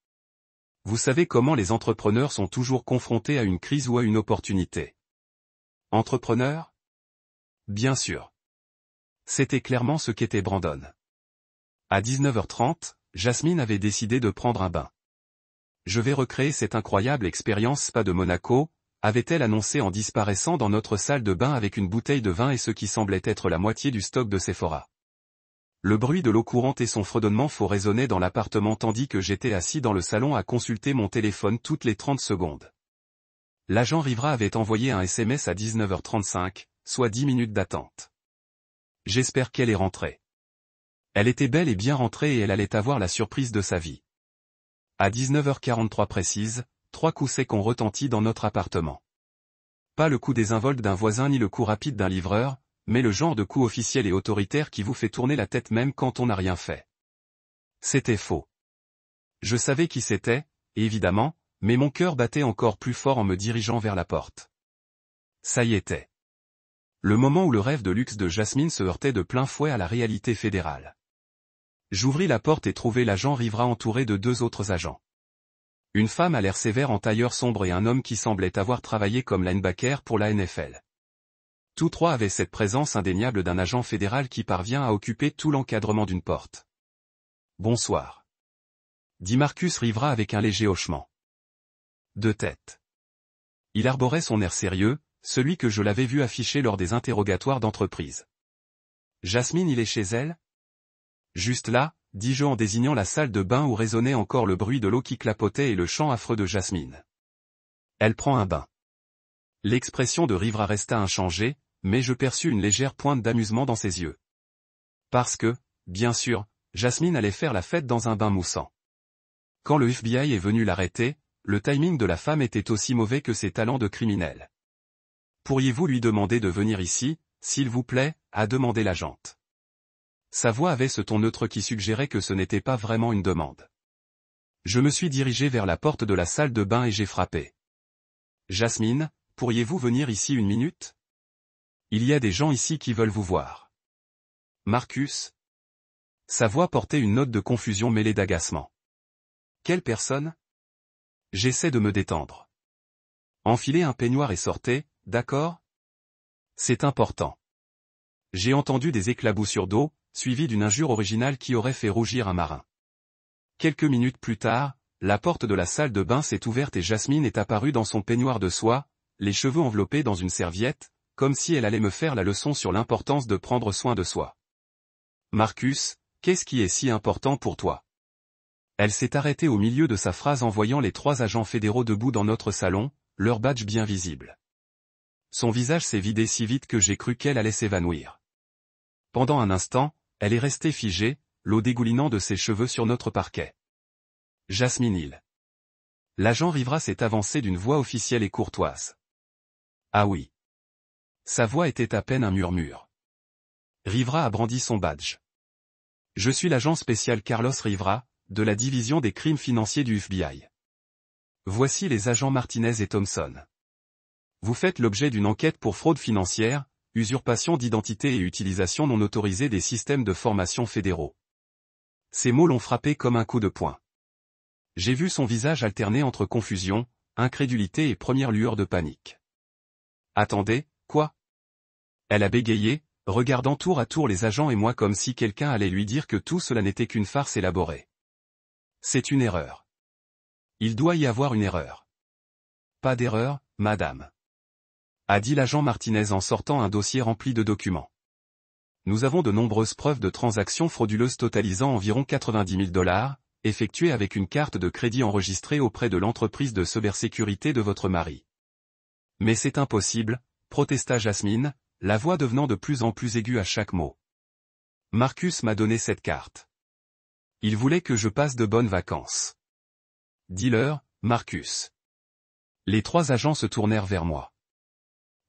A: Vous savez comment les entrepreneurs sont toujours confrontés à une crise ou à une opportunité. Entrepreneur ? Bien sûr. C'était clairement ce qu'était Brandon. À 19h30, Jasmine avait décidé de prendre un bain. Je vais recréer cette incroyable expérience spa de Monaco, avait-elle annoncé en disparaissant dans notre salle de bain avec une bouteille de vin et ce qui semblait être la moitié du stock de Sephora. Le bruit de l'eau courante et son fredonnement faux résonnaient dans l'appartement tandis que j'étais assis dans le salon à consulter mon téléphone toutes les 30 secondes. L'agent Rivera avait envoyé un SMS à 19h35, soit 10 minutes d'attente. J'espère qu'elle est rentrée. Elle était belle et bien rentrée et elle allait avoir la surprise de sa vie. À 19h43 précise, 3 coups secs ont retenti dans notre appartement. Pas le coup désinvolte d'un voisin ni le coup rapide d'un livreur, mais le genre de coup officiel et autoritaire qui vous fait tourner la tête même quand on n'a rien fait. C'était faux. Je savais qui c'était, évidemment, mais mon cœur battait encore plus fort en me dirigeant vers la porte. Ça y était. Le moment où le rêve de luxe de Jasmine se heurtait de plein fouet à la réalité fédérale. J'ouvris la porte et trouvai l'agent Rivera entouré de 2 autres agents. Une femme à l'air sévère en tailleur sombre et un homme qui semblait avoir travaillé comme linebacker pour la NFL. Tous 3 avaient cette présence indéniable d'un agent fédéral qui parvient à occuper tout l'encadrement d'une porte. Bonsoir. Dit Marcus Rivera avec un léger hochement de tête. Il arborait son air sérieux, celui que je l'avais vu afficher lors des interrogatoires d'entreprise. Jasmine, il est chez elle ? Juste là, dis-je en désignant la salle de bain où résonnait encore le bruit de l'eau qui clapotait et le chant affreux de Jasmine. Elle prend un bain. L'expression de Rivera resta inchangée, mais je perçus une légère pointe d'amusement dans ses yeux. Parce que, bien sûr, Jasmine allait faire la fête dans un bain moussant. Quand le FBI est venu l'arrêter, le timing de la femme était aussi mauvais que ses talents de criminel. Pourriez-vous lui demander de venir ici, s'il vous plaît, a demandé l'agente. Sa voix avait ce ton neutre qui suggérait que ce n'était pas vraiment une demande. Je me suis dirigé vers la porte de la salle de bain et j'ai frappé. Jasmine, pourriez-vous venir ici 1 minute ? Il y a des gens ici qui veulent vous voir. Marcus ? Sa voix portait une note de confusion mêlée d'agacement. Quelle personne ? J'essaie de me détendre. Enfilez un peignoir et sortez, d'accord ? C'est important. J'ai entendu des éclaboussures d'eau, suivies d'une injure originale qui aurait fait rougir un marin. Quelques minutes plus tard, la porte de la salle de bain s'est ouverte et Jasmine est apparue dans son peignoir de soie, les cheveux enveloppés dans une serviette, comme si elle allait me faire la leçon sur l'importance de prendre soin de soi. Marcus, qu'est-ce qui est si important pour toi ? Elle s'est arrêtée au milieu de sa phrase en voyant les 3 agents fédéraux debout dans notre salon, leur badge bien visible. Son visage s'est vidé si vite que j'ai cru qu'elle allait s'évanouir. Pendant un instant, elle est restée figée, l'eau dégoulinant de ses cheveux sur notre parquet. Jasmine Hill. L'agent Rivera s'est avancé d'une voix officielle et courtoise. Ah oui. Sa voix était à peine un murmure. Rivera a brandi son badge. Je suis l'agent spécial Carlos Rivera, de la division des crimes financiers du FBI. Voici les agents Martinez et Thompson. Vous faites l'objet d'une enquête pour fraude financière, usurpation d'identité et utilisation non autorisée des systèmes de formation fédéraux. Ces mots l'ont frappé comme un coup de poing. J'ai vu son visage alterner entre confusion, incrédulité et première lueur de panique. Attendez, quoi ? Elle a bégayé, regardant tour à tour les agents et moi comme si quelqu'un allait lui dire que tout cela n'était qu'une farce élaborée. C'est une erreur. Il doit y avoir une erreur. Pas d'erreur, madame. A dit l'agent Martinez en sortant un dossier rempli de documents. Nous avons de nombreuses preuves de transactions frauduleuses totalisant environ $90 000, effectuée avec une carte de crédit enregistrée auprès de l'entreprise de cybersécurité de votre mari. Mais c'est impossible, protesta Jasmine, la voix devenant de plus en plus aiguë à chaque mot. Marcus m'a donné cette carte. Il voulait que je passe de bonnes vacances. Dis-leur, Marcus. Les 3 agents se tournèrent vers moi.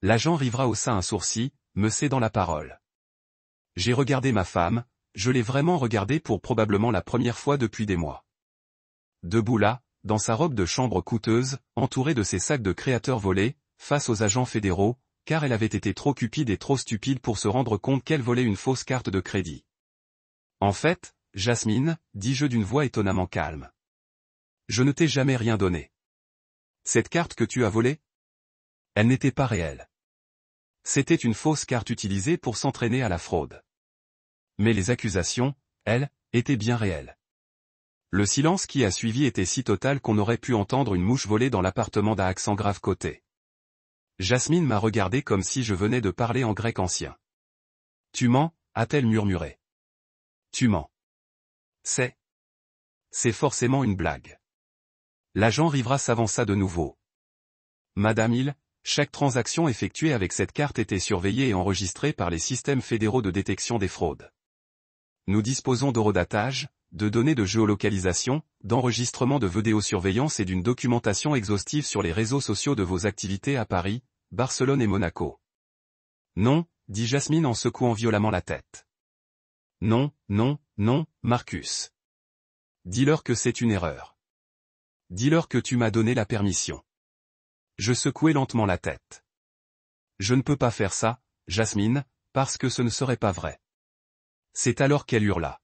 A: L'agent Rivera haussa un sourcil, me cédant la parole. J'ai regardé ma femme, je l'ai vraiment regardée pour probablement la première fois depuis des mois. Debout là, dans sa robe de chambre coûteuse, entourée de ses sacs de créateurs volés, face aux agents fédéraux, car elle avait été trop cupide et trop stupide pour se rendre compte qu'elle volait une fausse carte de crédit. En fait, Jasmine, dis-je d'une voix étonnamment calme. Je ne t'ai jamais rien donné. Cette carte que tu as volée? Elle n'était pas réelle. C'était une fausse carte utilisée pour s'entraîner à la fraude. Mais les accusations, elles, étaient bien réelles. Le silence qui a suivi était si total qu'on aurait pu entendre une mouche voler dans l'appartement d'un accent grave côté. Jasmine m'a regardé comme si je venais de parler en grec ancien. Tu mens, a-t-elle murmuré. Tu mens. C'est forcément une blague. L'agent Rivera s'avança de nouveau. Madame Hill, chaque transaction effectuée avec cette carte était surveillée et enregistrée par les systèmes fédéraux de détection des fraudes. Nous disposons d'horodatage, de données de géolocalisation, d'enregistrement de vidéosurveillance et d'une documentation exhaustive sur les réseaux sociaux de vos activités à Paris, Barcelone et Monaco. Non, dit Jasmine en secouant violemment la tête. Non, non, non, Marcus. Dis-leur que c'est une erreur. Dis-leur que tu m'as donné la permission. Je secouai lentement la tête. Je ne peux pas faire ça, Jasmine, parce que ce ne serait pas vrai. C'est alors qu'elle hurla.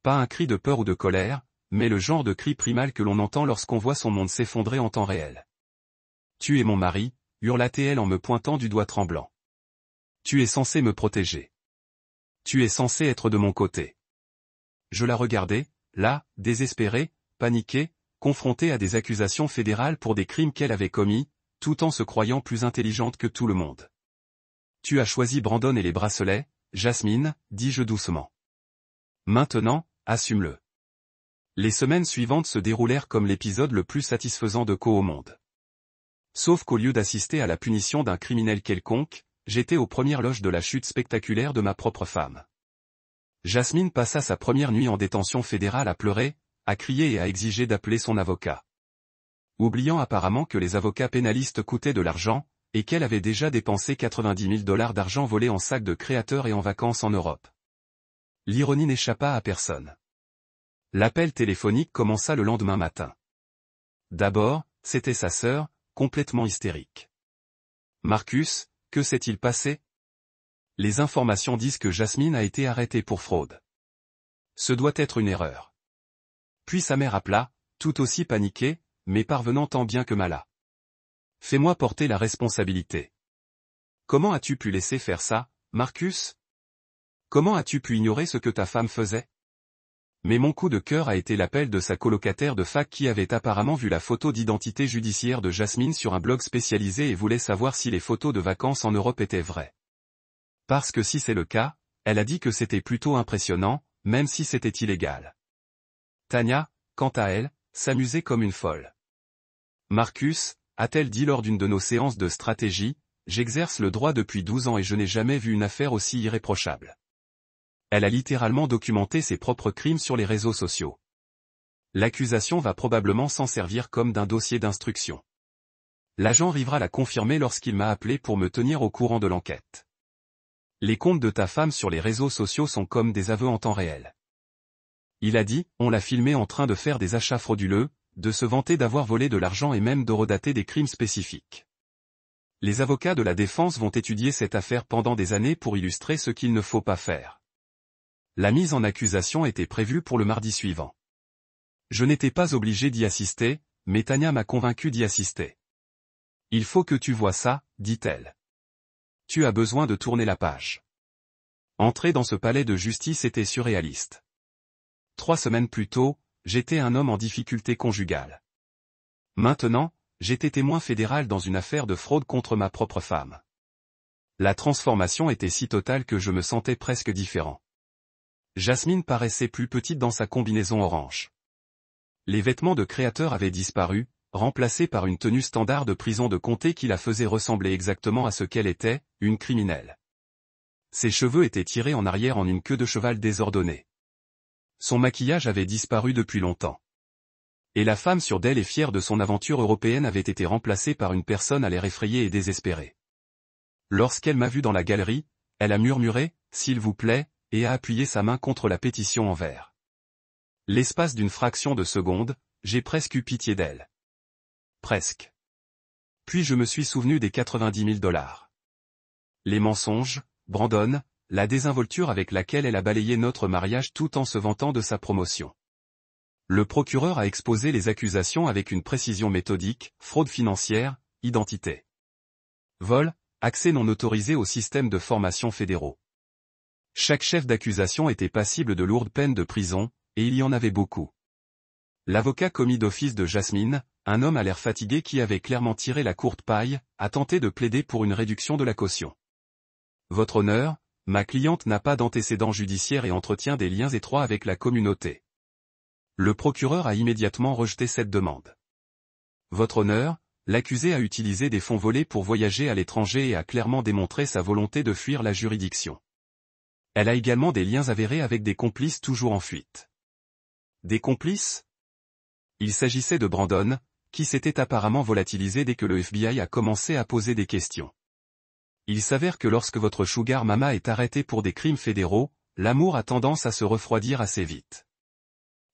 A: Pas un cri de peur ou de colère, mais le genre de cri primal que l'on entend lorsqu'on voit son monde s'effondrer en temps réel. Tu es mon mari, hurla-t-elle en me pointant du doigt tremblant. Tu es censé me protéger. Tu es censé être de mon côté. Je la regardais, là, désespérée, paniquée, confrontée à des accusations fédérales pour des crimes qu'elle avait commis, tout en se croyant plus intelligente que tout le monde. Tu as choisi Brandon et les bracelets, Jasmine, dis-je doucement. Maintenant, assume-le. Les semaines suivantes se déroulèrent comme l'épisode le plus satisfaisant de Co au monde. Sauf qu'au lieu d'assister à la punition d'un criminel quelconque, j'étais aux premières loges de la chute spectaculaire de ma propre femme. Jasmine passa sa première nuit en détention fédérale à pleurer, à crier et à exiger d'appeler son avocat. Oubliant apparemment que les avocats pénalistes coûtaient de l'argent, et qu'elle avait déjà dépensé 90 000 $ d'argent volé en sacs de créateurs et en vacances en Europe. L'ironie n'échappa à personne. L'appel téléphonique commença le lendemain matin. D'abord, c'était sa sœur, complètement hystérique. Marcus, que s'est-il passé? Les informations disent que Jasmine a été arrêtée pour fraude. Ce doit être une erreur. Puis sa mère appela, tout aussi paniquée, mais parvenant tant bien que mal à. Fais-moi porter la responsabilité. Comment as-tu pu laisser faire ça, Marcus? Comment as-tu pu ignorer ce que ta femme faisait? Mais mon coup de cœur a été l'appel de sa colocataire de fac qui avait apparemment vu la photo d'identité judiciaire de Jasmine sur un blog spécialisé et voulait savoir si les photos de vacances en Europe étaient vraies. Parce que si c'est le cas, elle a dit que c'était plutôt impressionnant, même si c'était illégal. Tania, quant à elle, s'amusait comme une folle. Marcus, a-t-elle dit lors d'une de nos séances de stratégie, j'exerce le droit depuis 12 ans et je n'ai jamais vu une affaire aussi irréprochable. Elle a littéralement documenté ses propres crimes sur les réseaux sociaux. L'accusation va probablement s'en servir comme d'un dossier d'instruction. L'agent Rivera l'a confirmé lorsqu'il m'a appelé pour me tenir au courant de l'enquête. Les comptes de ta femme sur les réseaux sociaux sont comme des aveux en temps réel. Il a dit, on l'a filmé en train de faire des achats frauduleux, de se vanter d'avoir volé de l'argent et même de redater des crimes spécifiques. Les avocats de la défense vont étudier cette affaire pendant des années pour illustrer ce qu'il ne faut pas faire. La mise en accusation était prévue pour le mardi suivant. Je n'étais pas obligé d'y assister, mais Tania m'a convaincu d'y assister. Il faut que tu vois ça, dit-elle. Tu as besoin de tourner la page. Entrer dans ce palais de justice était surréaliste. 3 semaines plus tôt, j'étais un homme en difficulté conjugale. Maintenant, j'étais témoin fédéral dans une affaire de fraude contre ma propre femme. La transformation était si totale que je me sentais presque différent. Jasmine paraissait plus petite dans sa combinaison orange. Les vêtements de créateur avaient disparu, remplacés par une tenue standard de prison de comté qui la faisait ressembler exactement à ce qu'elle était, une criminelle. Ses cheveux étaient tirés en arrière en une queue de cheval désordonnée. Son maquillage avait disparu depuis longtemps. Et la femme sûre d'elle et fière de son aventure européenne avait été remplacée par une personne à l'air effrayé et désespéré. Lorsqu'elle m'a vu dans la galerie, elle a murmuré « S'il vous plaît » et a appuyé sa main contre la pétition en verre. L'espace d'une fraction de seconde, j'ai presque eu pitié d'elle. Presque. Puis je me suis souvenu des 90 000 $. Les mensonges, Brandon, la désinvolture avec laquelle elle a balayé notre mariage tout en se vantant de sa promotion. Le procureur a exposé les accusations avec une précision méthodique, fraude financière, identité. Vol, accès non autorisé aux systèmes de formation fédéraux. Chaque chef d'accusation était passible de lourdes peines de prison, et il y en avait beaucoup. L'avocat commis d'office de Jasmine, un homme à l'air fatigué qui avait clairement tiré la courte paille, a tenté de plaider pour une réduction de la caution. Votre honneur, ma cliente n'a pas d'antécédents judiciaires et entretient des liens étroits avec la communauté. Le procureur a immédiatement rejeté cette demande. Votre honneur, l'accusé a utilisé des fonds volés pour voyager à l'étranger et a clairement démontré sa volonté de fuir la juridiction. Elle a également des liens avérés avec des complices toujours en fuite. Des complices ? Il s'agissait de Brandon, qui s'était apparemment volatilisé dès que le FBI a commencé à poser des questions. Il s'avère que lorsque votre sugar mama est arrêté pour des crimes fédéraux, l'amour a tendance à se refroidir assez vite.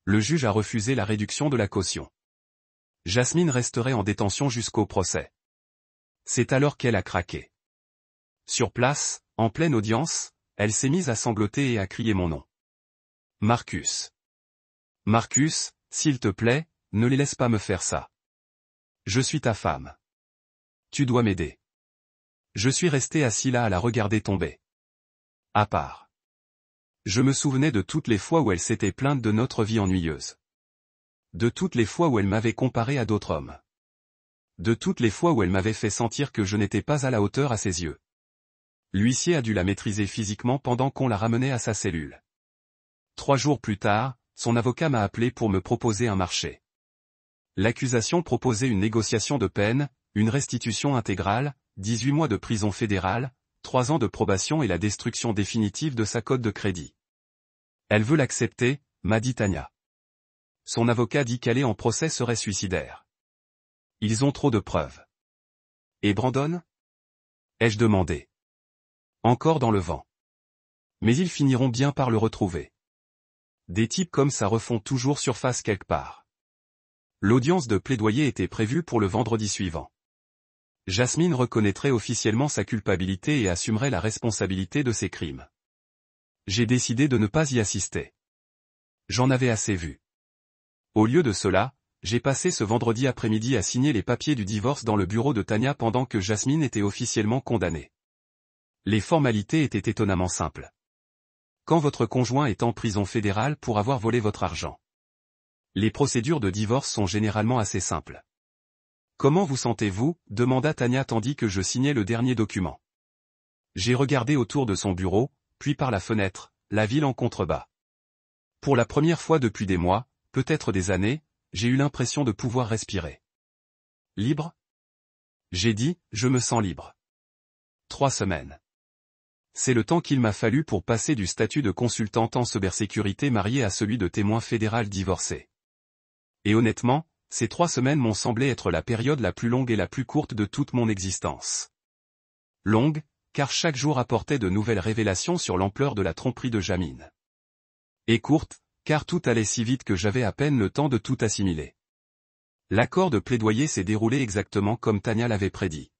A: Le juge a refusé la réduction de la caution. Jasmine resterait en détention jusqu'au procès. C'est alors qu'elle a craqué. Sur place, en pleine audience, elle s'est mise à sangloter et à crier mon nom. Marcus. Marcus, s'il te plaît, ne les laisse pas me faire ça. Je suis ta femme. Tu dois m'aider. Je suis resté assis là à la regarder tomber. À part. Je me souvenais de toutes les fois où elle s'était plainte de notre vie ennuyeuse. De toutes les fois où elle m'avait comparé à d'autres hommes. De toutes les fois où elle m'avait fait sentir que je n'étais pas à la hauteur à ses yeux. L'huissier a dû la maîtriser physiquement pendant qu'on la ramenait à sa cellule. 3 jours plus tard, son avocat m'a appelé pour me proposer un marché. L'accusation proposait une négociation de peine, une restitution intégrale, 18 mois de prison fédérale, 3 ans de probation et la destruction définitive de sa cote de crédit. Elle veut l'accepter, m'a dit Tania. Son avocat dit qu'aller en procès serait suicidaire. Ils ont trop de preuves. Et Brandon ? Ai-je demandé. Encore dans le vent. Mais ils finiront bien par le retrouver. Des types comme ça refont toujours surface quelque part. L'audience de plaidoyer était prévue pour le vendredi suivant. Jasmine reconnaîtrait officiellement sa culpabilité et assumerait la responsabilité de ses crimes. J'ai décidé de ne pas y assister. J'en avais assez vu. Au lieu de cela, j'ai passé ce vendredi après-midi à signer les papiers du divorce dans le bureau de Tania pendant que Jasmine était officiellement condamnée. Les formalités étaient étonnamment simples. Quand votre conjoint est en prison fédérale pour avoir volé votre argent. Les procédures de divorce sont généralement assez simples. Comment vous sentez-vous ? Demanda Tania tandis que je signais le dernier document. J'ai regardé autour de son bureau, puis par la fenêtre, la ville en contrebas. Pour la première fois depuis des mois, peut-être des années, j'ai eu l'impression de pouvoir respirer. Libre ? J'ai dit, je me sens libre. 3 semaines. C'est le temps qu'il m'a fallu pour passer du statut de consultante en cybersécurité marié à celui de témoin fédéral divorcé. Et honnêtement, ces 3 semaines m'ont semblé être la période la plus longue et la plus courte de toute mon existence. Longue, car chaque jour apportait de nouvelles révélations sur l'ampleur de la tromperie de Jasmine. Et courte, car tout allait si vite que j'avais à peine le temps de tout assimiler. L'accord de plaidoyer s'est déroulé exactement comme Tania l'avait prédit.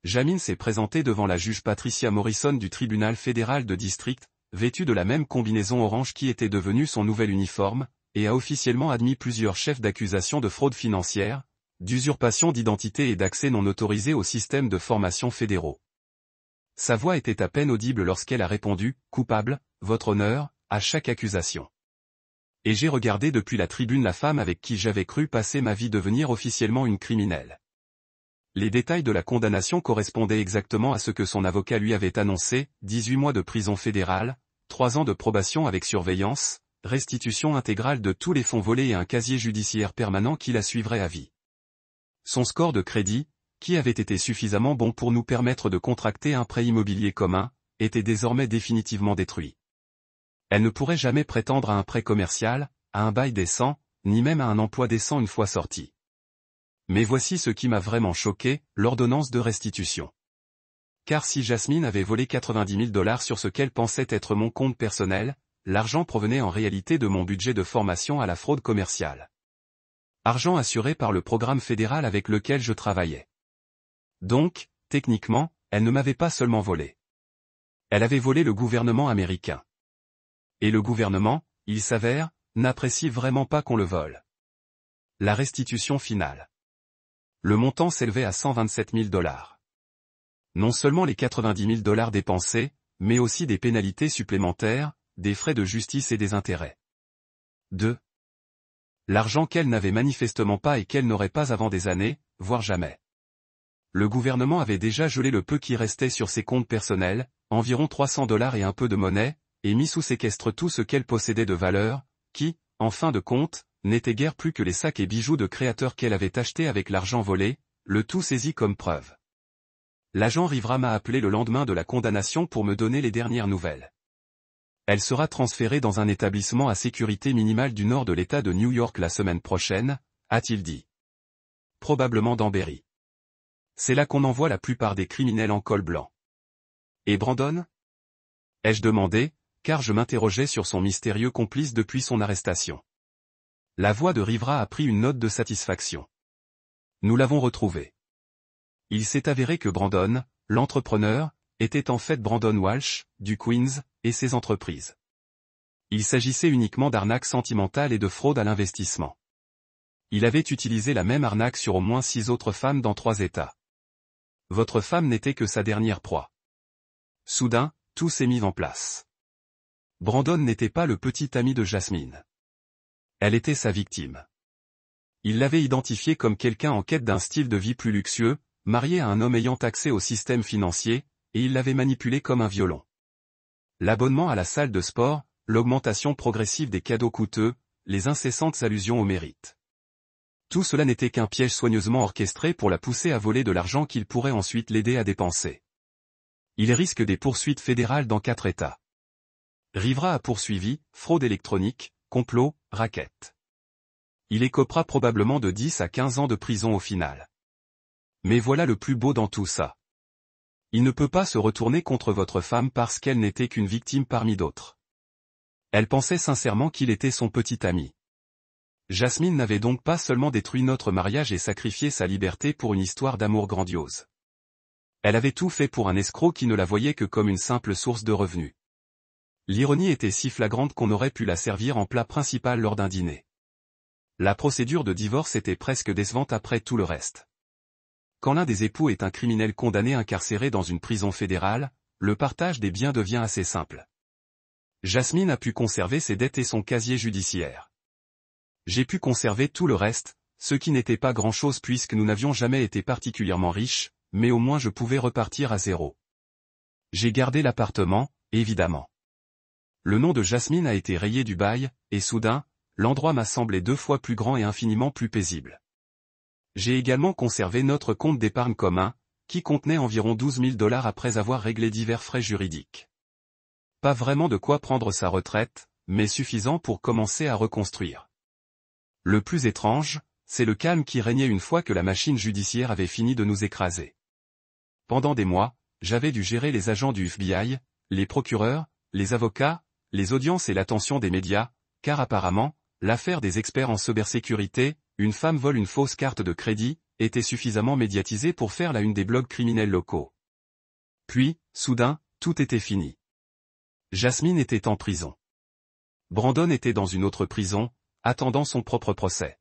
A: Jasmine s'est présentée devant la juge Patricia Morrison du tribunal fédéral de district, vêtue de la même combinaison orange qui était devenue son nouvel uniforme, et a officiellement admis plusieurs chefs d'accusation de fraude financière, d'usurpation d'identité et d'accès non autorisé aux systèmes de formation fédéraux. Sa voix était à peine audible lorsqu'elle a répondu « Coupable, votre honneur », à chaque accusation. Et j'ai regardé depuis la tribune la femme avec qui j'avais cru passer ma vie devenir officiellement une criminelle. Les détails de la condamnation correspondaient exactement à ce que son avocat lui avait annoncé, 18 mois de prison fédérale, 3 ans de probation avec surveillance, restitution intégrale de tous les fonds volés et un casier judiciaire permanent qui la suivrait à vie. Son score de crédit, qui avait été suffisamment bon pour nous permettre de contracter un prêt immobilier commun, était désormais définitivement détruit. Elle ne pourrait jamais prétendre à un prêt commercial, à un bail décent, ni même à un emploi décent une fois sortie. Mais voici ce qui m'a vraiment choqué, l'ordonnance de restitution. Car si Jasmine avait volé 90 000 $ sur ce qu'elle pensait être mon compte personnel, l'argent provenait en réalité de mon budget de formation à la fraude commerciale. Argent assuré par le programme fédéral avec lequel je travaillais. Donc, techniquement, elle ne m'avait pas seulement volé. Elle avait volé le gouvernement américain. Et le gouvernement, il s'avère, n'apprécie vraiment pas qu'on le vole. La restitution finale. Le montant s'élevait à 127 000 $. Non seulement les 90 000 $ dépensés, mais aussi des pénalités supplémentaires, des frais de justice et des intérêts. 2. L'argent qu'elle n'avait manifestement pas et qu'elle n'aurait pas avant des années, voire jamais. Le gouvernement avait déjà gelé le peu qui restait sur ses comptes personnels, environ 300 $ et un peu de monnaie, et mis sous séquestre tout ce qu'elle possédait de valeur, qui, en fin de compte, n'était guère plus que les sacs et bijoux de créateurs qu'elle avait achetés avec l'argent volé, le tout saisi comme preuve. L'agent Rivera m'a appelé le lendemain de la condamnation pour me donner les dernières nouvelles. Elle sera transférée dans un établissement à sécurité minimale du nord de l'État de New York la semaine prochaine, a-t-il dit. Probablement dans Berry. C'est là qu'on envoie la plupart des criminels en col blanc. Et Brandon ? Ai-je demandé, car je m'interrogeais sur son mystérieux complice depuis son arrestation. La voix de Rivera a pris une note de satisfaction. Nous l'avons retrouvé. Il s'est avéré que Brandon, l'entrepreneur, était en fait Brandon Walsh, du Queens, et ses entreprises. Il s'agissait uniquement d'arnaques sentimentales et de fraude à l'investissement. Il avait utilisé la même arnaque sur au moins 6 autres femmes dans 3 États. Votre femme n'était que sa dernière proie. Soudain, tout s'est mis en place. Brandon n'était pas le petit ami de Jasmine. Elle était sa victime. Il l'avait identifiée comme quelqu'un en quête d'un style de vie plus luxueux, marié à un homme ayant accès au système financier, et il l'avait manipulé comme un violon. L'abonnement à la salle de sport, l'augmentation progressive des cadeaux coûteux, les incessantes allusions au mérite. Tout cela n'était qu'un piège soigneusement orchestré pour la pousser à voler de l'argent qu'il pourrait ensuite l'aider à dépenser. Il risque des poursuites fédérales dans 4 États. Rivera a poursuivi, fraude électronique, complot, racket. Il écopera probablement de 10 à 15 ans de prison au final. Mais voilà le plus beau dans tout ça. Il ne peut pas se retourner contre votre femme parce qu'elle n'était qu'une victime parmi d'autres. Elle pensait sincèrement qu'il était son petit ami. Jasmine n'avait donc pas seulement détruit notre mariage et sacrifié sa liberté pour une histoire d'amour grandiose. Elle avait tout fait pour un escroc qui ne la voyait que comme une simple source de revenus. L'ironie était si flagrante qu'on aurait pu la servir en plat principal lors d'un dîner. La procédure de divorce était presque décevante après tout le reste. Quand l'un des époux est un criminel condamné incarcéré dans une prison fédérale, le partage des biens devient assez simple. Jasmine a pu conserver ses dettes et son casier judiciaire. J'ai pu conserver tout le reste, ce qui n'était pas grand-chose puisque nous n'avions jamais été particulièrement riches, mais au moins je pouvais repartir à zéro. J'ai gardé l'appartement, évidemment. Le nom de Jasmine a été rayé du bail, et soudain, l'endroit m'a semblé 2 fois plus grand et infiniment plus paisible. J'ai également conservé notre compte d'épargne commun, qui contenait environ 12 000 $ après avoir réglé divers frais juridiques. Pas vraiment de quoi prendre sa retraite, mais suffisant pour commencer à reconstruire. Le plus étrange, c'est le calme qui régnait une fois que la machine judiciaire avait fini de nous écraser. Pendant des mois, j'avais dû gérer les agents du FBI, les procureurs, les avocats, les audiences et l'attention des médias, car apparemment, l'affaire des experts en cybersécurité, une femme vole une fausse carte de crédit, était suffisamment médiatisée pour faire la une des blogs criminels locaux. Puis, soudain, tout était fini. Jasmine était en prison. Brandon était dans une autre prison, attendant son propre procès.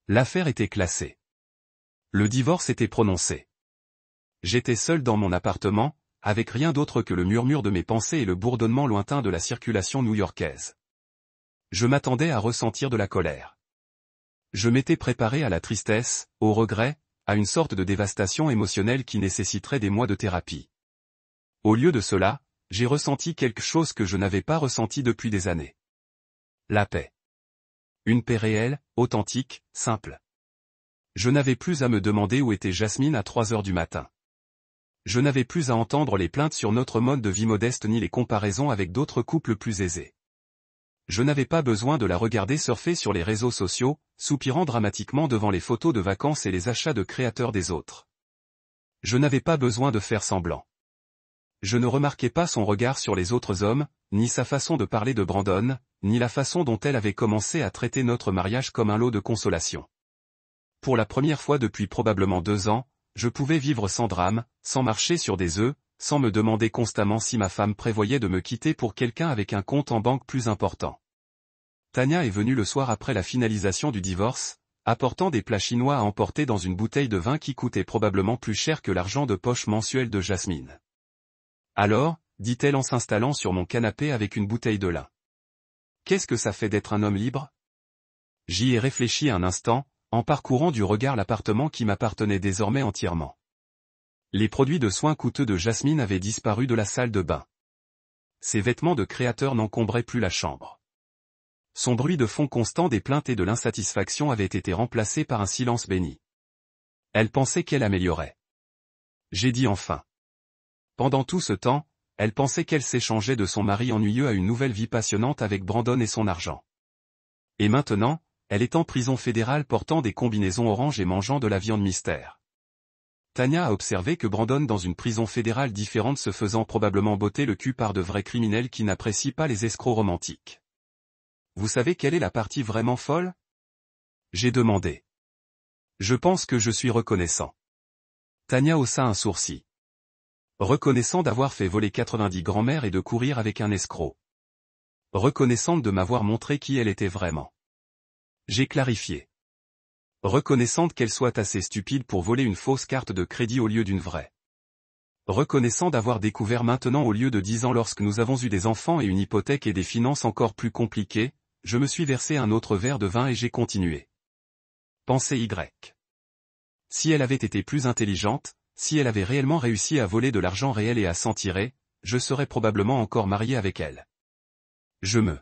A: L'affaire était classée. Le divorce était prononcé. J'étais seul dans mon appartement, avec rien d'autre que le murmure de mes pensées et le bourdonnement lointain de la circulation new-yorkaise. Je m'attendais à ressentir de la colère. Je m'étais préparé à la tristesse, au regret, à une sorte de dévastation émotionnelle qui nécessiterait des mois de thérapie. Au lieu de cela, j'ai ressenti quelque chose que je n'avais pas ressenti depuis des années. La paix. Une paix réelle, authentique, simple. Je n'avais plus à me demander où était Jasmine à 3 heures du matin. Je n'avais plus à entendre les plaintes sur notre mode de vie modeste ni les comparaisons avec d'autres couples plus aisés. Je n'avais pas besoin de la regarder surfer sur les réseaux sociaux, soupirant dramatiquement devant les photos de vacances et les achats de créateurs des autres. Je n'avais pas besoin de faire semblant. Je ne remarquais pas son regard sur les autres hommes, ni sa façon de parler de Brandon, ni la façon dont elle avait commencé à traiter notre mariage comme un lot de consolation. Pour la première fois depuis probablement 2 ans, je pouvais vivre sans drame, sans marcher sur des œufs, sans me demander constamment si ma femme prévoyait de me quitter pour quelqu'un avec un compte en banque plus important. Tania est venue le soir après la finalisation du divorce, apportant des plats chinois à emporter dans une bouteille de vin qui coûtait probablement plus cher que l'argent de poche mensuel de Jasmine. Alors, dit-elle en s'installant sur mon canapé avec une bouteille de lin. Qu'est-ce que ça fait d'être un homme libre? J'y ai réfléchi un instant, en parcourant du regard l'appartement qui m'appartenait désormais entièrement. Les produits de soins coûteux de Jasmine avaient disparu de la salle de bain. Ses vêtements de créateur n'encombraient plus la chambre. Son bruit de fond constant des plaintes et de l'insatisfaction avait été remplacé par un silence béni. Elle pensait qu'elle améliorait. J'ai dit enfin. Pendant tout ce temps, elle pensait qu'elle s'échangeait de son mari ennuyeux à une nouvelle vie passionnante avec Brandon et son argent. Et maintenant, elle est en prison fédérale portant des combinaisons orange et mangeant de la viande mystère. Tania a observé que Brandon dans une prison fédérale différente se faisant probablement botter le cul par de vrais criminels qui n'apprécient pas les escrocs romantiques. Vous savez quelle est la partie vraiment folle? J'ai demandé. Je pense que je suis reconnaissant. Tania haussa un sourcil. Reconnaissant d'avoir fait voler 90 grand-mères et de courir avec un escroc. Reconnaissante de m'avoir montré qui elle était vraiment. J'ai clarifié. Reconnaissante qu'elle soit assez stupide pour voler une fausse carte de crédit au lieu d'une vraie. Reconnaissant d'avoir découvert maintenant au lieu de 10 ans lorsque nous avons eu des enfants et une hypothèque et des finances encore plus compliquées, je me suis versé un autre verre de vin et j'ai continué. Pensée Y. Si elle avait été plus intelligente, si elle avait réellement réussi à voler de l'argent réel et à s'en tirer, je serais probablement encore marié avec elle. Je me